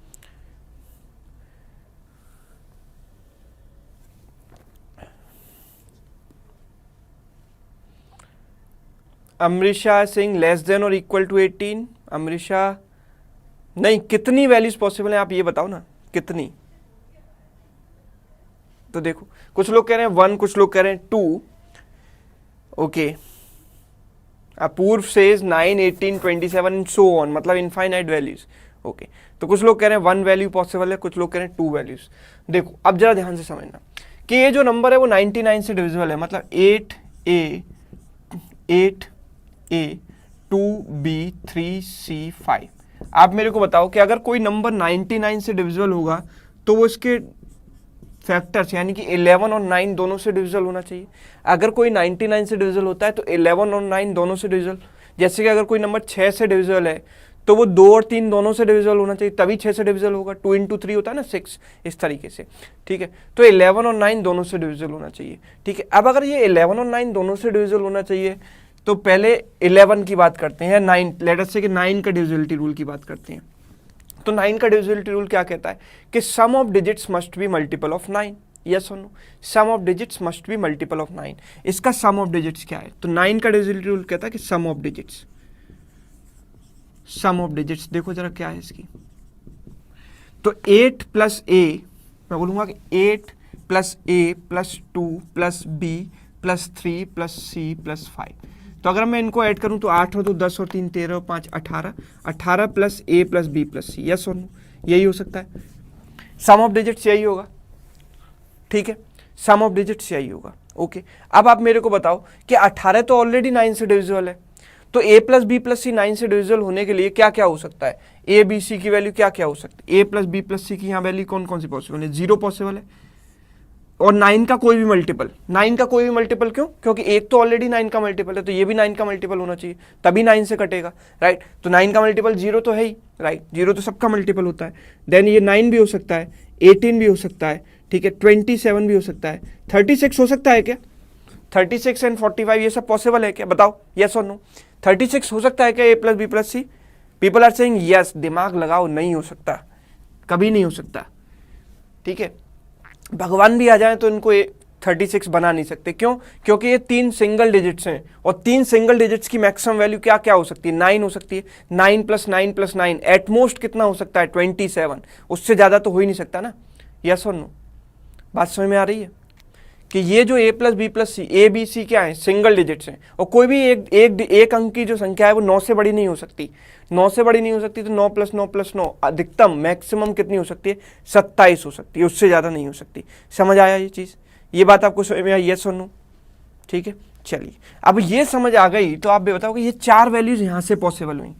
A: अमरीशा सिंह लेस देन और इक्वल टू 18, अमरीशा नहीं, कितनी वैल्यूज पॉसिबल है आप ये बताओ ना, कितनी। तो देखो कुछ लोग कह रहे हैं 1, कुछ लोग कह रहे हैं 2, okay, Apoorva says 9 18 27 and so on, मतलब इनफाइनाइट वैल्यूज। ओके, तो कुछ लोग कह रहे हैं 1 वैल्यू पॉसिबल है, कुछ लोग कह रहे हैं 2 वैल्यूज। देखो अब जरा ध्यान से समझना कि ये जो नंबर है वो 99 से डिविजिबल है, मतलब 8a 2b 3c 5। आप मेरे को बताओ कि अगर कोई नंबर 99 से डिविजिबल होगा तो वो इसके फैक्टर्स यानी कि 11 और 9 दोनों से डिविजिबल होना चाहिए। अगर कोई 99 से डिविजिबल होता है तो 11 और 9 दोनों से डिविजिबल, जैसे कि अगर कोई नंबर 6 से डिविजिबल है तो वो 2 और 3 दोनों से डिविजिबल होना चाहिए, तभी 6 से डिविजिबल होगा। 2 इंटू 3 होता है ना 6, इस तरीके से। ठीक है, तो 11 और 9 दोनों से डिविजिबल होना चाहिए। ठीक है, अब अगर ये 11 और 9 दोनों से डिविजिबल होना चाहिए तो पहले 11 की बात करते हैं, 9 लेट अस से कि 9 का डिविजिबिलिटी रूल की बात करते हैं। तो 9 का डिविजिबिलिटी रूल क्या कहता है कि sum of digits must be multiple of 9, yes और no, sum of digits must be multiple of 9। इसका सम ऑफ डिजिट्स क्या है, तो 9 का डिविजिबिलिटी रूल कहता है कि सम ऑफ डिजिट्स देखो जरा क्या है इसकी। तो 8 प्लस ए, मैं बोलूंगा कि 8 plus a plus 2 plus B plus 3 plus c plus 5। तो अगर मैं इनको ऐड करूं तो 8 और 2 10 और 3 13 और 5 18, 18 plus a plus B plus C, yes और नो, यही हो सकता है। सम ऑफ डिजिट्स यही होगा। ठीक है, सम ऑफ डिजिट्स यही होगा। ओके, अब आप मेरे को बताओ कि 18 तो ऑलरेडी 9 से डिविजिबल है, तो a प्लस बी प्लस सी 9 से डिविजिबल होने के लिए क्या क्या हो सकता है, a b c की वैल्यू क्या क्या हो सकती है। a प्लस बी प्लस सी की यहाँ वैल्यू कौन कौन सी पॉसिबल है, 0 पॉसिबल है, और 9 का कोई भी मल्टीपल। 9 का कोई भी मल्टीपल क्यों, क्योंकि एक तो ऑलरेडी 9 का मल्टीपल है, तो ये भी 9 का मल्टीपल होना चाहिए, तभी 9 से कटेगा, राइट। तो 9 का मल्टीपल 0 तो है ही, राइट, 0 तो सबका मल्टीपल होता है। देन ये 9 भी हो सकता है, 18 भी हो सकता है, ठीक है, 27 भी हो सकता है, 36 हो सकता है क्या, 36 एंड 45 ये सब पॉसिबल है क्या, बताओ यस और नो। 36 हो सकता है क्या a plus B plus C, people are saying yes, दिमाग लगाओ, नहीं हो सकता, कभी नहीं हो सकता। ठीक है, भगवान भी आ जाए तो इनको 36 बना नहीं सकते, क्यों, क्योंकि ये 3 सिंगल डिजिट्स हैं, और 3 सिंगल डिजिट्स की मैक्सिमम वैल्यू क्या क्या हो सकती है, 9 हो सकती है। 9 प्लस 9 प्लस 9 एटमोस्ट कितना हो सकता है, 27, उससे ज़्यादा तो हो ही नहीं सकता ना, यस और नो। बात समझ में आ रही है कि ये जो a plus B plus C, A B C क्या है, सिंगल डिजिट्स हैं, और कोई भी एक अंक की जो संख्या है वो 9 से बड़ी नहीं हो सकती। 9 से बड़ी नहीं हो सकती तो 9 प्लस 9 प्लस 9 अधिकतम मैक्सिमम कितनी हो सकती है, 27 हो सकती है, उससे ज़्यादा नहीं हो सकती। समझ आया ये चीज़, ये बात आपको समझ में आई, यस और नो। ठीक है, चलिए अब ये समझ आ गई तो आप भी बताओ कि ये 4 वैल्यूज यहाँ से पॉसिबल हुई,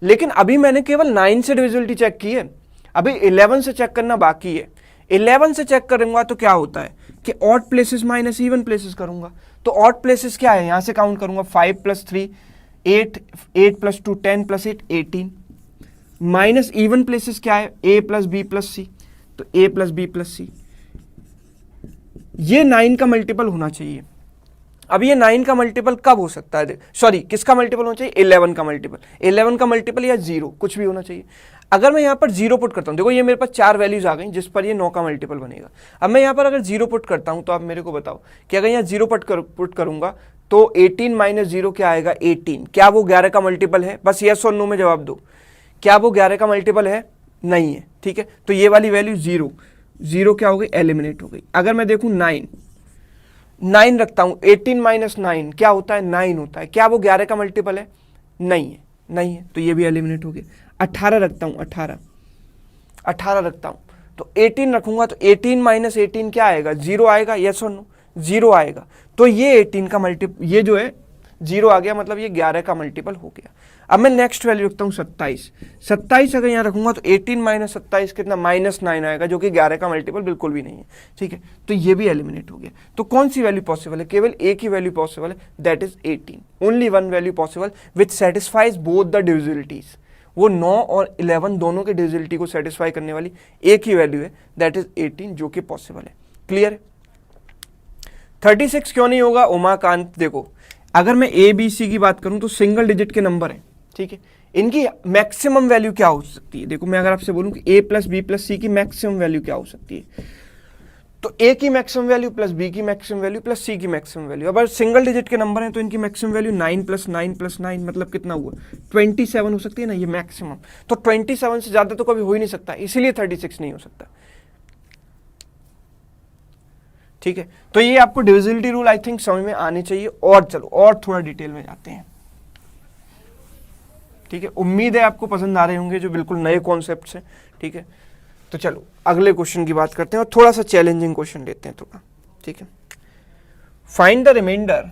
A: लेकिन अभी मैंने केवल 9 से डिविजिबिलिटी चेक की है, अभी 11 से चेक करना बाकी है। 11 से चेक करूंगा तो क्या होता है कि odd places minus even places करूंगा, तो ऑड प्लेसेस क्या है, यहां से काउंट करूंगा 5 plus 3 8, 8 plus 2 10 plus 8 18, minus even places क्या है, a प्लस बी प्लस सी, तो a प्लस बी प्लस सी, ये 9 का मल्टीपल होना चाहिए। अब ये 9 का मल्टीपल कब हो सकता है, सॉरी किसका मल्टीपल होना चाहिए, 11 का मल्टीपल, 11 का मल्टीपल या 0 कुछ भी होना चाहिए। अगर मैं यहाँ पर 0 पुट करता हूँ, देखो ये मेरे पास 4 वैल्यूज आ गई जिस पर ये 9 का मल्टीपल बनेगा। अब मैं यहाँ पर अगर 0 पुट करता हूँ तो आप मेरे को बताओ कि अगर यहाँ 0 पुट करूंगा तो 18 माइनस 0 क्या आएगा, 18, क्या वो 11 का मल्टीपल है, बस यस और नो में जवाब दो, क्या वो 11 का मल्टीपल है, नहीं है। ठीक है, तो ये वाली वैल्यू 0 क्या हो गई, एलिमिनेट हो गई। अगर मैं देखूँ 9, 9 रखता हूं, 18 माइनस 9 क्या होता है, 9 होता है। क्या वो 11 का मल्टीपल है, नहीं है, नहीं है, तो ये भी एलिमिनेट हो गया। 18 रखता हूं, 18 रखता हूं, तो 18 रखूंगा, तो 18 माइनस 18 क्या आएगा, 0 आएगा, यस और नो, 0 आएगा। तो ये 18 का मल्टीपल, ये जो है 0 आ गया, मतलब ये 11 का मल्टीपल हो गया। अब मैं नेक्स्ट वैल्यू रखता हूँ 27 अगर यहाँ रखूंगा तो 18 माइनस 27 कितना, -9 आएगा, जो कि 11 का मल्टीपल बिल्कुल भी नहीं है, ठीक है। तो ये भी एलिमिनेट हो गया। तो कौन सी वैल्यू पॉसिबल है, केवल एक ही वैल्यू पॉसिबल है, that is 18। Only one value possible which satisfies both the divisibilities. वो 9 और 11 दोनों के डिविजिबिलिटी को सेटिस्फाई करने वाली एक ही वैल्यू है, दैट इज 18, जो कि पॉसिबल है। क्लियर है। 36 क्यों नहीं होगा, उमाकांत, देखो अगर मैं ए बी सी की बात करूं तो सिंगल डिजिट के नंबर हैं, ठीक है। इनकी मैक्सिमम वैल्यू क्या हो सकती है, देखो मैं अगर आपसे बोलूं कि ए प्लस बी प्लस सी की मैक्सिमम वैल्यू क्या हो सकती है, तो ए की मैक्सिमम वैल्यू प्लस बी की मैक्सिमम वैल्यू प्लस सी की मैक्सिमम वैल्यू। अगर सिंगल डिजिट के नंबर हैं तो इनकी मैक्सिमम वैल्यू 9 + 9 + 9 मतलब कितना हुआ, 27 हो सकती है ना, ये मैक्सिमम। तो 27 से ज्यादा तो कभी हो ही नहीं सकता, इसीलिए 36 नहीं हो सकता, ठीक है। तो ये आपको डिविजिबिलिटी रूल आई थिंक समझ में आनी चाहिए। और चलो और थोड़ा डिटेल में जाते हैं, ठीक है। उम्मीद है आपको पसंद आ रहे होंगे, जो बिल्कुल नए कॉन्सेप्ट्स हैं, ठीक है। तो चलो अगले क्वेश्चन की बात करते हैं और थोड़ा सा चैलेंजिंग क्वेश्चन लेते हैं थोड़ा, ठीक है। Find the remainder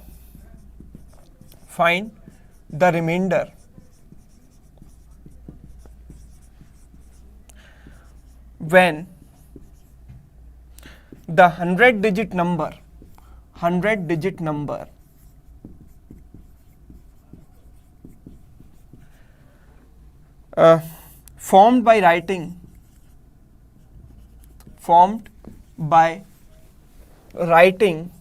A: when the 100-digit number formed by writing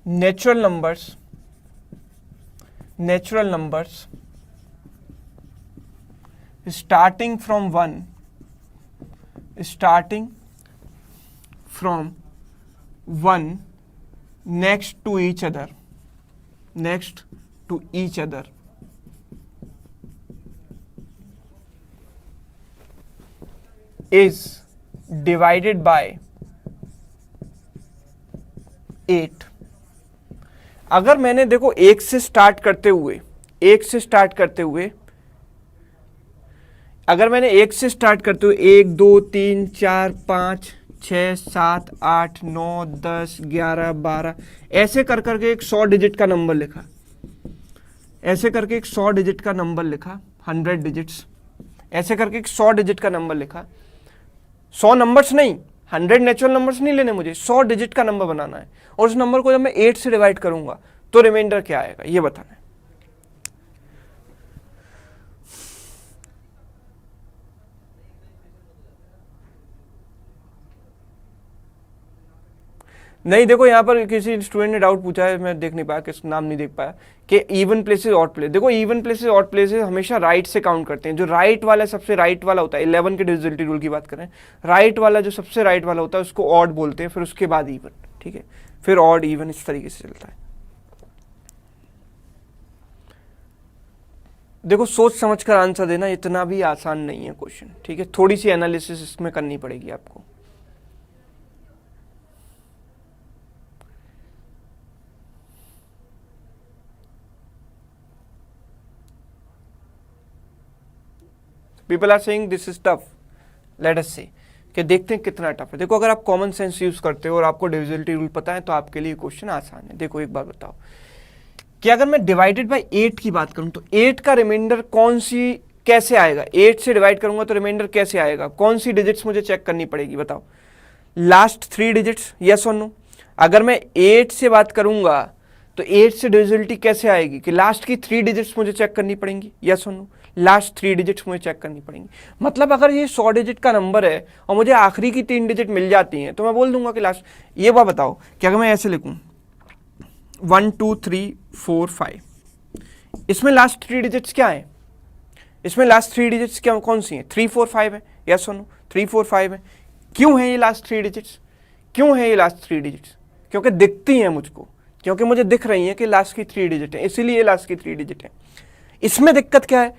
A: natural numbers starting from 1 next to each other is divided by 8। अगर मैंने देखो एक से स्टार्ट करते हुए अगर मैंने 1 से स्टार्ट करते हुए 1 2 3 4 5 6 7 8 9 10 11 12 ऐसे कर करके एक 100 डिजिट का नंबर लिखा, 100 डिजिट्स, ऐसे करके एक 100 डिजिट का नंबर लिखा। 100 नंबर्स नहीं, 100 नेचुरल नंबर्स नहीं लेने मुझे, 100 डिजिट का नंबर बनाना है। और उस नंबर को जब मैं 8 से डिवाइड करूंगा तो रिमाइंडर क्या आएगा, ये बताना है। नहीं देखो यहाँ पर किसी स्टूडेंट ने डाउट पूछा है, मैं देख नहीं पाया, किस नाम नहीं देख पाया, कि इवन प्लेसेस ऑड प्लेस। देखो इवन प्लेसेस ऑड प्लेसेस हमेशा राइट से काउंट करते हैं। जो राइट वाला सबसे राइट वाला होता है, 11 के डिविजिबिलिटी रूल की बात करें, राइट वाला जो सबसे राइट वाला होता है उसको ऑड बोलते हैं, फिर उसके बाद इवन, ठीक है, फिर ऑड इवन, इस तरीके से चलता है। देखो सोच समझ कर आंसर देना इतना भी आसान नहीं है क्वेश्चन, ठीक है। थोड़ी सी एनालिसिस इसमें करनी पड़ेगी आपको। People are saying this is tough, let us see कि देखते हैं कितना टफ है। देखो अगर आप कॉमन सेंस यूज करते हो और आपको डिविजिबिलिटी रूल पता है तो आपके लिए क्वेश्चन आसान है। देखो एक बार बताओ कि अगर मैं डिवाइडेड बाय 8 की बात करूं तो 8 का रिमाइंडर कैसे आएगा, 8 से डिवाइड करूंगा तो रिमाइंडर कैसे आएगा, कौन सी डिजिट्स मुझे चेक करनी पड़ेगी, बताओ। लास्ट 3 डिजिट्स, यस और नो। अगर मैं 8 से बात करूंगा तो 8 से डिविजिबिलिटी कैसे आएगी कि लास्ट की 3 डिजिट्स मुझे चेक करनी पड़ेंगी, यस और नो। लास्ट 3 डिजिट्स मुझे चेक करनी पड़ेंगी। मतलब अगर ये 100 डिजिट का नंबर है और मुझे आखिरी की 3 डिजिट मिल जाती हैं तो मैं बोल दूंगा कि लास्ट। ये बात बताओ कि अगर मैं ऐसे लिखूं 1 2 3 4 5, इसमें लास्ट 3 डिजिट्स क्या है, इसमें लास्ट 3 डिजिट्स क्या कौन सी हैं, 3 4 5 है, यस और नो। 3 4 5 है। क्यों है ये लास्ट 3 डिजिट्स, क्यों है ये लास्ट 3 डिजिट्स, क्योंकि दिखती हैं मुझको, क्योंकि मुझे दिख रही हैं कि लास्ट की 3 डिजिट है, इसीलिए लास्ट की 3 डिजिट है। इसमें दिक्कत क्या है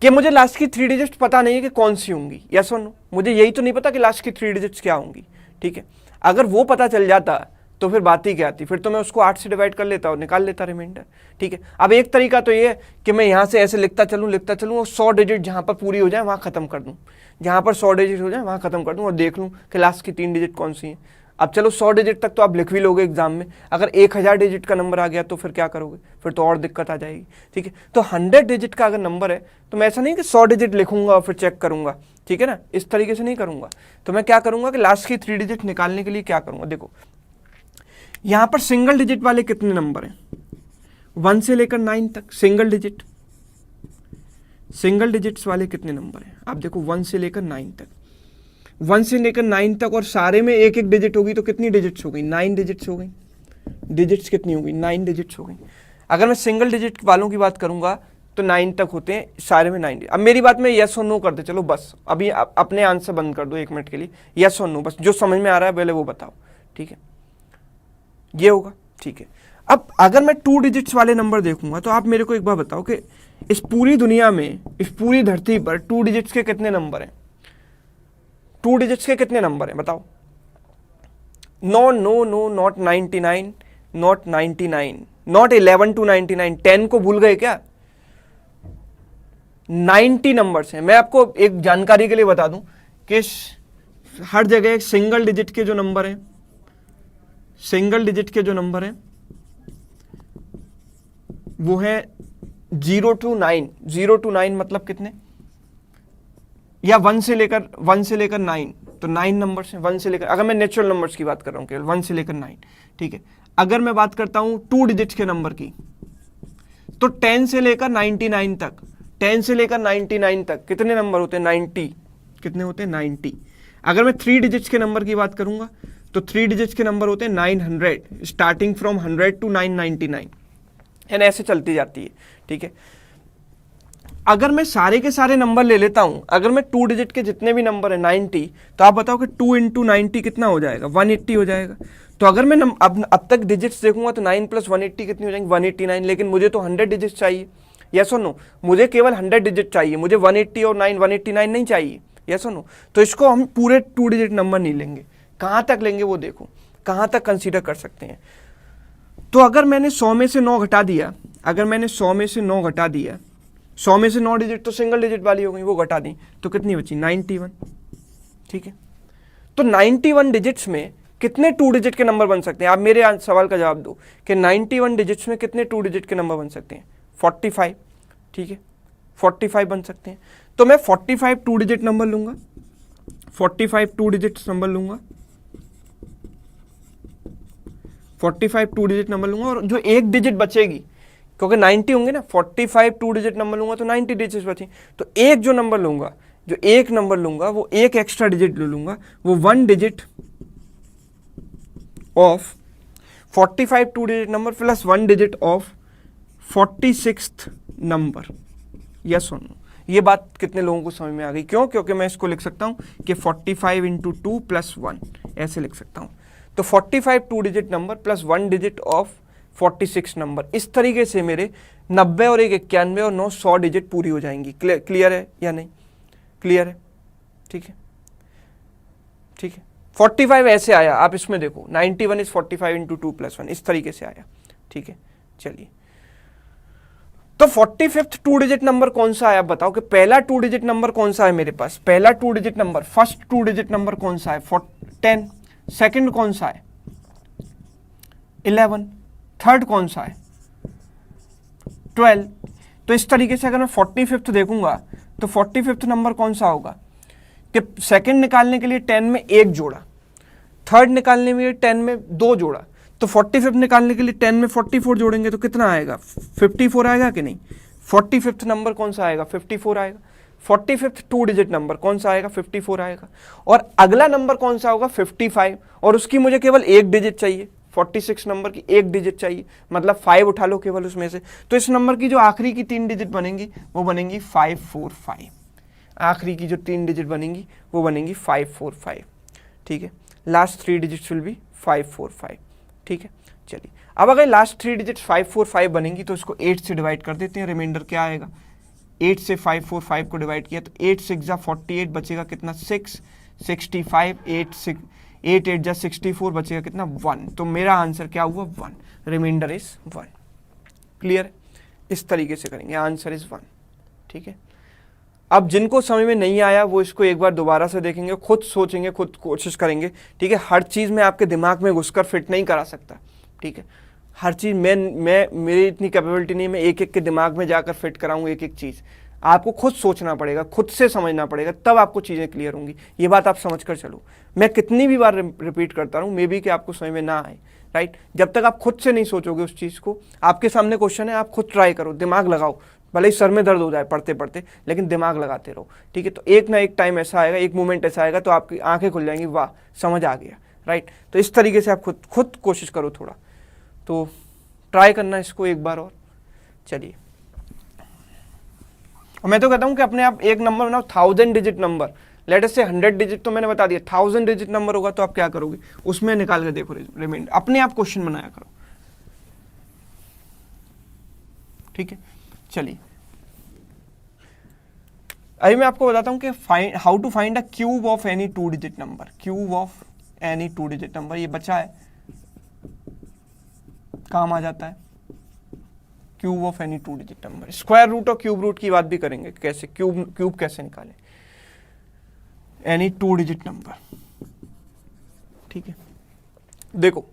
A: कि मुझे लास्ट की 3 डिजिट्स पता नहीं है कि कौन सी होंगी, यस और नो। मुझे यही तो नहीं पता कि लास्ट की 3 डिजिट्स क्या होंगी, ठीक है। अगर वो पता चल जाता तो फिर बात ही क्या आती, फिर तो मैं उसको 8 से डिवाइड कर लेता और निकाल लेता रिमाइंडर। ठीक है, अब एक तरीका तो ये है कि मैं यहाँ से ऐसे लिखता चलूँ और 100 डिजिट जहाँ पर पूरी हो जाए वहाँ खत्म कर दूँ, जहाँ पर 100 डिजिट हो जाए वहाँ खत्म कर दूँ और देख लूँ कि लास्ट की 3 डिजिट कौन सी है। अब चलो 100 डिजिट तक तो आप लिख भी लोगे एग्जाम में, अगर 1000 डिजिट का नंबर आ गया तो फिर क्या करोगे, फिर तो और दिक्कत आ जाएगी। ठीक है, तो 100 डिजिट का अगर नंबर है तो मैं ऐसा नहीं कि 100 डिजिट लिखूंगा और फिर चेक करूंगा, ठीक है ना, इस तरीके से नहीं करूंगा। तो मैं क्या करूंगा कि लास्ट की 3 डिजिट निकालने के लिए क्या करूंगा, देखो यहां पर सिंगल डिजिट वाले कितने नंबर हैं, 1 से लेकर 9 तक सिंगल डिजिट्स वाले कितने नंबर हैं, आप देखो 1 से लेकर 9 तक, 1 से लेकर 9 तक, और सारे में एक एक डिजिट होगी तो कितनी डिजिट्स हो गई, 9 डिजिट्स हो गई। डिजिट्स कितनी हो गई, 9 डिजिट्स हो गई। अगर मैं सिंगल डिजिट वालों की बात करूंगा तो 9 तक होते हैं, सारे में 9। अब मेरी बात में यस और नो कर दे, चलो बस अभी अपने आंसर बंद कर दो 1 मिनट के लिए, यस और नो, बस जो समझ में आ रहा है पहले वो बताओ। ठीक है, ये होगा। ठीक है, अब अगर मैं 2 डिजिट्स वाले नंबर देखूंगा तो आप मेरे को एक बार बताओ कि इस पूरी दुनिया में, इस पूरी धरती पर 2 डिजिट्स के कितने नंबर हैं, 2 डिजिट्स के कितने नंबर हैं बताओ। No no no, not 99, not 99, not 11 to 99, 10 को भूल गए क्या, 90 नंबर्स हैं। मैं आपको एक जानकारी के लिए बता दूं कि हर जगह सिंगल डिजिट के जो नंबर हैं, सिंगल डिजिट के जो नंबर हैं वो है 0 to 9, 0 to 9 मतलब कितने, या 1 से लेकर 9, तो 9 नंबर्स हैं 1 से लेकर, अगर मैं नेचुरल नंबर्स की बात कर रहा हूं केवल 1 से लेकर 9। ठीक है, अगर मैं बात करता हूं 2 डिजिट्स के नंबर की तो 10 से लेकर 99 तक, 10 से लेकर 99 तक कितने नंबर होते हैं, 90, कितने होते हैं, 90। अगर मैं 3 डिजिट्स के नंबर की बात करूंगा तो 3 डिजिट्स के नंबर होते हैं 900, स्टार्टिंग फ्रॉम 100 to 999, यानी ऐसे चलती जाती है। ठीक है, अगर मैं सारे के सारे नंबर ले लेता हूं, अगर मैं 2 डिजिट के जितने भी नंबर है 90, तो आप बताओ कि 2 into 90 कितना हो जाएगा, 180 हो जाएगा। तो अगर मैं अब तक डिजिट्स देखूंगा तो 9 + 180 कितनी हो जाएंगी, 189, लेकिन मुझे तो 100 डिजिट चाहिए, यस और नो, मुझे केवल 100 डिजिट चाहिए, मुझे 180 और 9 189 नहीं चाहिए, यस और नो। तो इसको हम पूरे 2 डिजिट नंबर नहीं लेंगे, कहां तक लेंगे वो देखो, कहां तक कंसीडर कर सकते हैं। तो अगर मैंने 100 में से 9 घटा दिया, अगर मैंने 100 में से 9 घटा दिया, 100 में से 9 डिजिट तो सिंगल डिजिट वाली हो गई, वो घटा दी तो कितनी बची, 91। ठीक है, तो 91 डिजिट्स में कितने 2 डिजिट के नंबर बन सकते हैं, आप मेरे सवाल का जवाब दो कि 91 डिजिट्स में कितने 2 डिजिट के नंबर बन सकते हैं, 45। ठीक है, 45 बन सकते हैं। तो मैं 45 2 डिजिट नंबर लूंगा, 45 2 डिजिट नंबर लूंगा, 45 2 डिजिट नंबर लूंगा, और जो एक डिजिट बचेगी, क्योंकि 90 होंगे ना, 45 2 डिजिट नंबर लूंगा तो 90 डिजिट बचे, तो एक जो नंबर लूंगा, जो एक नंबर लूंगा वो एक एक्स्ट्रा डिजिट ले लूंगा, वो 1 digit of 45 2 digit number plus 1 digit of 46th number, yes और नो। ये बात कितने लोगों को समझ में आ गई, क्यों, क्योंकि मैं इसको लिख सकता हूं कि 45 into 2 + 1, ऐसे लिख सकता हूं। तो 45 2 digit number plus 1 digit of 46 number, इस तरीके से मेरे 90 और 1 91 और 9 100 डिजिट पूरी हो जाएंगी। क्लियर है या नहीं, क्लियर है। ठीक है, ठीक है, 45 ऐसे आया, आप इसमें देखो 91 is 45 into 2 + 1, इस तरीके से आया। ठीक है, चलिए, तो 45th 2 डिजिट नंबर कौन सा है, आप बताओ कि पहला 2 डिजिट नंबर कौन सा है मेरे पास, पहला 2 digit number, first 2 digit number कौन सा है, 10, सेकंड कौन सा है, 11, थर्ड कौन सा है, 12। तो इस तरीके से अगर मैं 45th देखूंगा तो 45th नंबर कौन सा होगा कि सेकंड निकालने के लिए 10 में 1 जोड़ा, थर्ड निकालने में 10 में 2 जोड़ा, तो 45th निकालने के लिए 10 में 44 जोड़ेंगे तो कितना आएगा, 54 आएगा कि नहीं। 45th नंबर कौन सा आएगा, 54 आएगा। 45th 2 डिजिट नंबर कौन सा आएगा, 54 आएगा। और अगला नंबर कौन सा होगा, 55, और उसकी मुझे केवल एक डिजिट चाहिए, 46 नंबर की एक डिजिट चाहिए, मतलब 5 उठा लो केवल उसमें से। तो इस नंबर की जो आखिरी की 3 डिजिट बनेंगी वो बनेंगी 545, आखिरी की जो 3 डिजिट बनेंगी वो बनेंगी 545। ठीक है, लास्ट 3 डिजिट्स विल बी 545। ठीक है, चलिए, अब अगर लास्ट 3 डिजिट 545 बनेंगी तो इसको 8 से डिवाइड कर देते हैं, रिमाइंडर क्या आएगा, 8 से 545 को डिवाइड किया तो 8 6 48, बचेगा कितना 6, 65, 8 6 8 8 जा 64, बचेगा कितना 1। तो मेरा आंसर क्या हुआ 1, रिमाइंडर इज 1। क्लियर? इस तरीके से करेंगे, आंसर इज 1। ठीक है, अब जिनको समझ में नहीं आया वो इसको एक बार दोबारा से देखेंगे, खुद सोचेंगे, खुद कोशिश करेंगे। ठीक है, हर चीज़ में आपके दिमाग में घुसकर फिट नहीं करा सकता। ठीक है, हर चीज़ मेरी इतनी कैपेबिलिटी नहीं, मैं एक एक के दिमाग में जाकर फिट कराऊँ एक एक चीज़। आपको खुद सोचना पड़ेगा, खुद से समझना पड़ेगा, तब आपको चीज़ें क्लियर होंगी। ये बात आप समझ कर चलो। मैं कितनी भी बार रिपीट करता रहूँ, मे बी कि आपको समझ में ना आए, राइट। जब तक आप खुद से नहीं सोचोगे उस चीज़ को, आपके सामने क्वेश्चन है, आप खुद ट्राई करो, दिमाग लगाओ, भले ही सर में दर्द हो जाए पढ़ते पढ़ते, लेकिन दिमाग लगाते रहो। ठीक है, तो एक ना एक टाइम ऐसा आएगा, एक मोमेंट ऐसा आएगा तो आपकी आंखें खुल जाएंगी, वाह समझ आ गया, राइट। तो इस तरीके से आप खुद कोशिश करो थोड़ा, तो ट्राई करना इसको एक बार और। चलिए, और मैं तो कहता हूं कि अपने आप एक नंबर बनाओ, 1000 डिजिट नंबर, लेट अस से 100 डिजिट तो मैंने बता दिया, 1000 डिजिट नंबर होगा तो आप क्या करोगे, उसमें निकाल के देखो रिमाइंडर, अपने आप क्वेश्चन बनाया करो। ठीक है, चलिए अभी मैं आपको बताता हूं कि how to find a cube of any 2 digit number. Cube of any 2 digit number, ये बचा है, काम आ जाता है। Cube of any 2 digit number, square root और क्यूब रूट की बात भी करेंगे, कैसे क्यूब कैसे निकालें एनी 2 डिजिट नंबर। ठीक है, देखो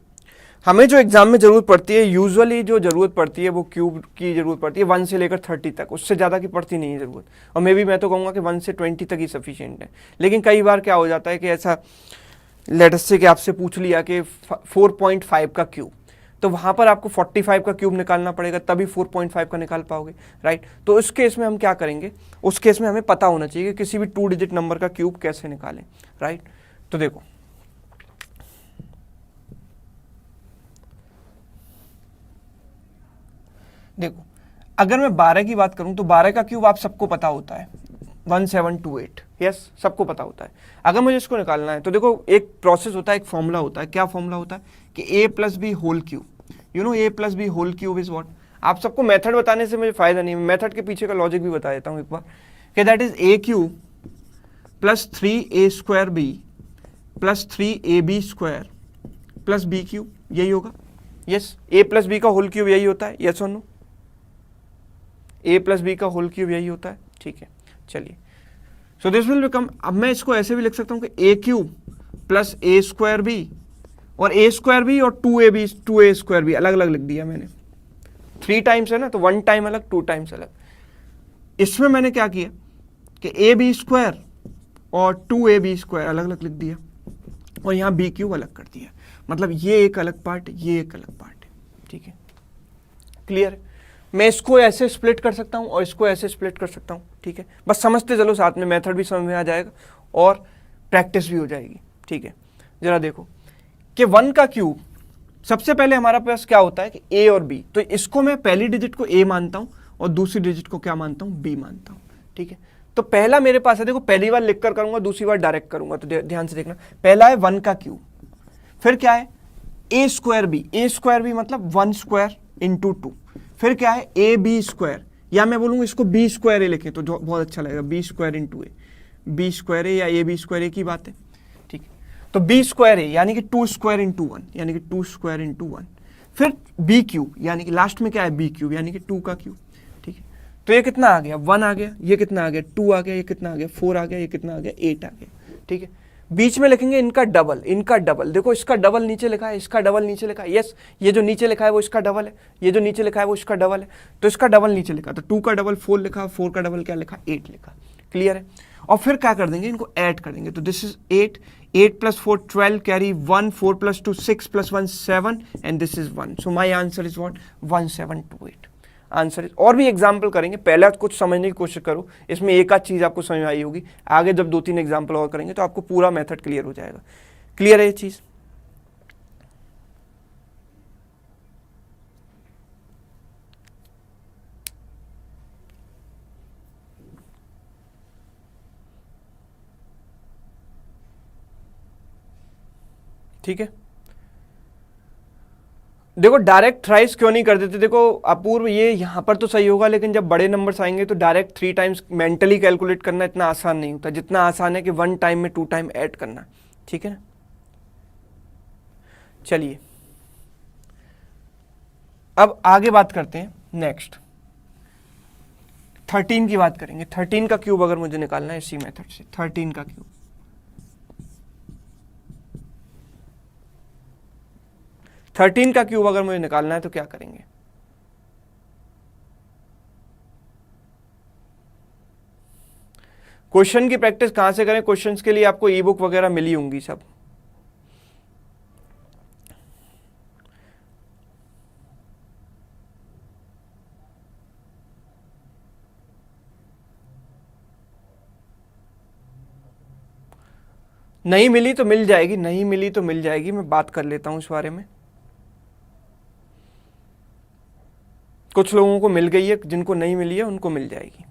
A: हमें जो एग्जाम में जरूरत पड़ती है, यूजुअली जो जरूरत पड़ती है वो क्यूब की जरूरत पड़ती है 1 से लेकर 30 तक, उससे ज़्यादा की पड़ती नहीं है ज़रूरत। और मे बी मैं तो कहूँगा कि 1 से 20 तक ही सफिशिएंट है। लेकिन कई बार क्या हो जाता है कि ऐसा लेट अस से कि आपसे पूछ लिया कि 4.5 का क्यूब, तो वहाँ पर आपको 45 का क्यूब निकालना पड़ेगा, तभी 4.5 का निकाल पाओगे, राइट। तो उस केस में हम क्या करेंगे, उस केस में हमें पता होना चाहिए कि किसी भी 2 डिजिट नंबर का क्यूब कैसे निकालें, राइट। तो देखो अगर मैं 12 की बात करूं तो 12 का क्यूब आप सबको पता होता है 1728, यस सबको पता होता है। अगर मुझे इसको निकालना है तो देखो एक प्रोसेस होता है, एक फॉर्मूला होता है। क्या फॉर्मूला होता है कि a plus B whole cube, you know a plus B whole cube is what. आप सबको मेथड बताने से मुझे फायदा नहीं, मेथड के पीछे का लॉजिक भी बता देता हूं एक बार, कि that is a cube plus 3a square B plus 3ab square plus B cube, यही होगा। यस, a प्लस बी का होल क्यूब यही होता है, यस और नो, a प्लस बी का होल क्यूब यही होता है। ठीक है, चलिए सो दिस विल बिकम, अब मैं इसको ऐसे भी लिख सकता हूं कि a cube plus a square B, और a स्क्वायर बी और 2a स्क्वायर बी अलग अलग लिख दिया मैंने, 3 टाइम्स है ना, तो 1 टाइम अलग, 2 टाइम्स अलग। इसमें मैंने क्या किया कि a बी स्क्वायर और 2ab स्क्वायर अलग अलग लिख दिया, और यहाँ b क्यूब अलग कर दिया। मतलब ये एक अलग पार्ट, ये एक अलग पार्ट है। ठीक है, क्लियर है। मैं इसको ऐसे स्प्लिट कर सकता हूँ और इसको ऐसे स्प्लिट कर सकता हूँ। ठीक है, बस समझते चलो, साथ में मेथड भी समझ में आ जाएगा और प्रैक्टिस भी हो जाएगी। ठीक है, जरा देखो कि 1 का क्यूब, सबसे पहले हमारा पास क्या होता है कि a और b, तो इसको मैं पहली डिजिट को a मानता हूँ और दूसरी डिजिट को क्या मानता हूँ, b मानता हूँ। ठीक है, तो पहला मेरे पास है, देखो पहली बार लिख कर करूंगा, दूसरी बार डायरेक्ट करूंगा, तो ध्यान से देखना। पहला है 1 का क्यूब, फिर क्या है a स्क्वायर बी मतलब 1 स्क्वायर इंटू 2, फिर क्या है ए बी स्क्वायर, या मैं बोलूंगा इसको बी स्क्वायर ए लिखे तो बहुत अच्छा लगेगा, बी स्क्वायर इंटू ए, बी स्क्वायर ए या ए बी स्क्वायर ए की बात है। ठीक है, तो बी स्क्वायर ए यानी कि 2 स्क्वायर इंटू 1, यानी कि 2 स्क्वायर इंटू 1, फिर बी क्यूब यानी कि लास्ट में क्या है बी क्यूब यानी कि 2 का क्यूब। ठीक है, तो ये कितना आ गया 1 आ गया, ये कितना आ गया 2 आ गया, ये कितना आ गया 4 आ गया, ये कितना आ गया 8 आ गया। ठीक है, बीच में लिखेंगे इनका डबल, देखो इसका डबल नीचे लिखा है, इसका डबल नीचे लिखा है, यस ये जो नीचे लिखा है वो इसका डबल है, ये जो नीचे लिखा है वो इसका डबल है, तो इसका डबल नीचे लिखा, तो 2 का डबल 4 लिखा, 4 का डबल क्या लिखा 8 लिखा। क्लियर है, और फिर क्या कर देंगे, इनको ऐड कर देंगे, तो this is 8 plus 4 12 carry 1, 4 plus 2 6 plus 1 7 and this is 1, so my answer is what 1728 answer. और भी एग्जाम्पल करेंगे, पहला कुछ समझने की कोशिश करो, इसमें एक आध चीज आपको समझ में आई होगी, आगे जब 2-3 एग्जाम्पल और करेंगे तो आपको पूरा मेथड क्लियर हो जाएगा। क्लियर है ये चीज? ठीक है, देखो डायरेक्ट थ्राइस क्यों नहीं कर देते, देखो अपूर्व ये यहाँ पर तो सही होगा, लेकिन जब बड़े नंबर्स आएंगे तो डायरेक्ट 3 टाइम्स मेंटली कैलकुलेट करना इतना आसान नहीं होता, जितना आसान है कि 1 टाइम में 2 टाइम ऐड करना। ठीक है, चलिए अब आगे बात करते हैं। नेक्स्ट 13 की बात करेंगे। 13 का क्यूब अगर मुझे निकालना है इसी मेथड से, 13 का क्यूब, 13 का क्यूब अगर मुझे निकालना है तो क्या करेंगे? क्वेश्चन की प्रैक्टिस कहां से करें? क्वेश्चंस के लिए आपको ई बुक वगैरह मिली होंगी सब। नहीं मिली तो मिल जाएगी, नहीं मिली तो मिल जाएगी, मैं बात कर लेता हूं इस बारे में। कुछ लोगों को मिल गई है, जिनको नहीं मिली है उनको मिल जाएगी।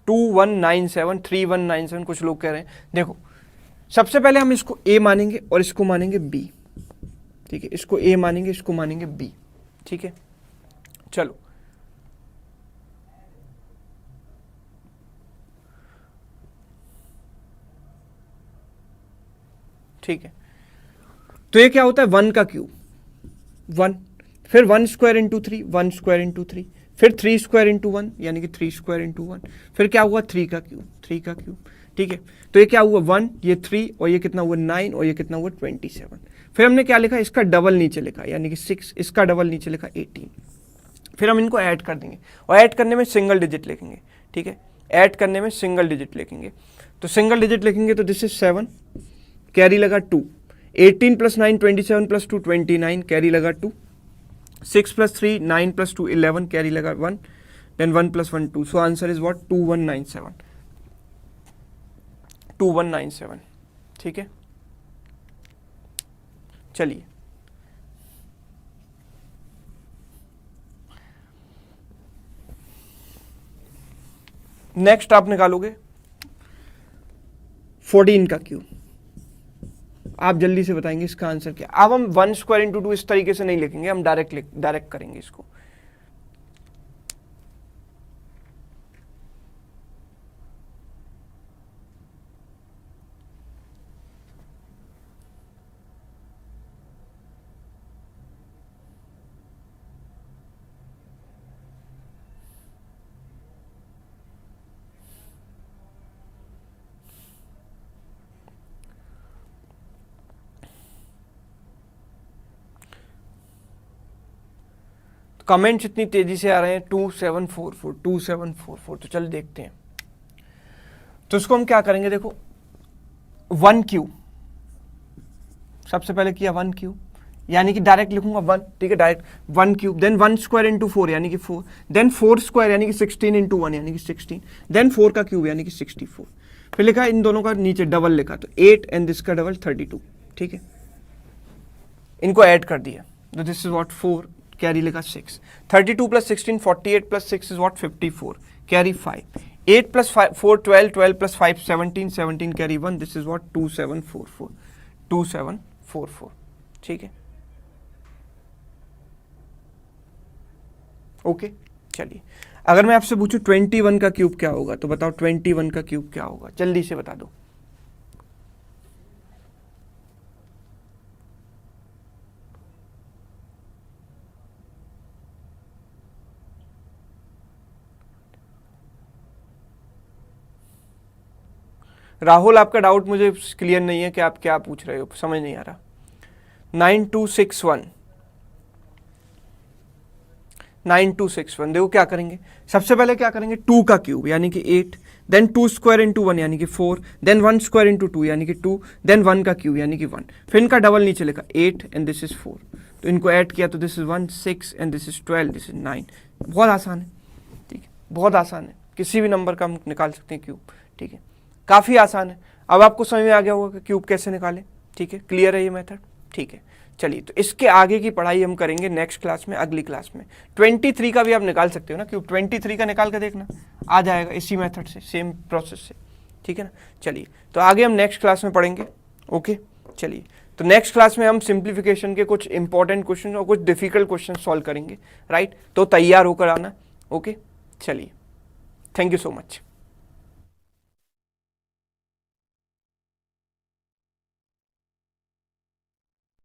A: 2197 3197 कुछ लोग कह रहे हैं। देखो सबसे पहले हम इसको ए मानेंगे और इसको मानेंगे बी, ठीक है, इसको ए मानेंगे, इसको मानेंगे बी, ठीक है। चलो ठीक है, तो ये क्या होता है? 1 का क्यूब 1, फिर 1 स्क्वायर इंटू 3, 1 स्क्वायर इंटू 3, फिर 3 स्क्वायर इंटू 1 यानी कि 3 स्क्वायर इंटू 1, फिर क्या हुआ? 3 का क्यूब, 3 का क्यूब, ठीक है। तो ये क्या हुआ? 1, ये 3 और ये कितना हुआ? 9 और ये कितना हुआ? 27। फिर हमने क्या लिखा? इसका डबल नीचे लिखा यानी कि 6, इसका डबल नीचे लिखा 18। फिर हम इनको ऐड कर देंगे और ऐड करने में सिंगल डिजिट लिखेंगे, ठीक है, ऐड करने में सिंगल डिजिट लिखेंगे। तो सिंगल डिजिट लिखेंगे तो दिस इज 7, कैरी लगा 2, 18 प्लस 9 27 प्लस 2 29, कैरी लगा 2, 6 प्लस 3 9 प्लस 2 11, कैरी लगा 1, then 1 plus 1 2, so answer is what? 2197, 2197, ठीक है। चलिए नेक्स्ट आप निकालोगे 14 का क्यूब। आप जल्दी से बताएंगे इसका आंसर क्या? अब हम 1 स्क्वायर इंटू 2 इस तरीके से नहीं लिखेंगे, हम डायरेक्ट करेंगे इसको। कमेंट्स इतनी तेजी से आ रहे हैं, 2744 2744, तो चल देखते हैं। तो इसको हम क्या करेंगे? देखो 1 क्यूब, सबसे पहले किया 1 क्यूब यानी कि डायरेक्ट लिखूंगा 1, ठीक है, direct 1 cube, then 1 square into 4 यानी कि 4, देन 4 स्क्वायर यानी कि 16 इंटू 1 यानी कि 16, देन 4 का क्यूब यानी कि 64। फिर लिखा इन दोनों का नीचे डबल लिखा तो 8 एंड दिस का डबल 32, ठीक है। इनको ऐड कर दिया तो दिस इज व्हाट? 4, कैरी लिखा 6, 32 plus 16 48 plus 6 is what? 54, carry 5, 8 plus 4 12, 12 plus 5 17, 17 carry 1, this is what? 2744, 2744, ठीक है, ओके। चलिए अगर मैं आपसे पूछूं 21 का क्यूब क्या होगा तो बताओ 21 का क्यूब क्या होगा? जल्दी से बता दो। राहुल आपका डाउट मुझे क्लियर नहीं है कि आप क्या पूछ रहे हो, समझ नहीं आ रहा। 9261 9261 देखो क्या करेंगे? सबसे पहले क्या करेंगे? 2 का क्यूब यानी कि 8, देन 2 स्क्वायर इंटू 1 यानी कि 4, देन 1 स्क्वायर इंटू 2 यानी कि 2, देन 1 का क्यूब यानी कि 1, फिर इनका डबल नीचे लिखा 8 एंड दिस इज 4, तो इनको ऐड किया तो this is 1 6 and this is 12, this is 9। बहुत आसान है, ठीक है, बहुत आसान है, किसी भी नंबर का हम निकाल सकते हैं क्यूब, ठीक है, काफ़ी आसान है। अब आपको समझ में आ गया होगा कि क्यूब कैसे निकालें, ठीक है, क्लियर है ये मेथड, ठीक है। चलिए तो इसके आगे की पढ़ाई हम करेंगे नेक्स्ट क्लास में, अगली क्लास में। 23 का भी आप निकाल सकते हो ना क्यूब, 23 का निकाल कर देखना, आ जाएगा इसी मेथड से, सेम प्रोसेस से, ठीक है ना। चलिए तो आगे हम नेक्स्ट क्लास में पढ़ेंगे, ओके। चलिए तो नेक्स्ट क्लास में हम सिंप्लीफिकेशन के कुछ इंपॉर्टेंट क्वेश्चन और कुछ डिफिकल्ट क्वेश्चन सॉल्व करेंगे, राइट। तो तैयार होकर आना, ओके। चलिए, थैंक यू सो मच।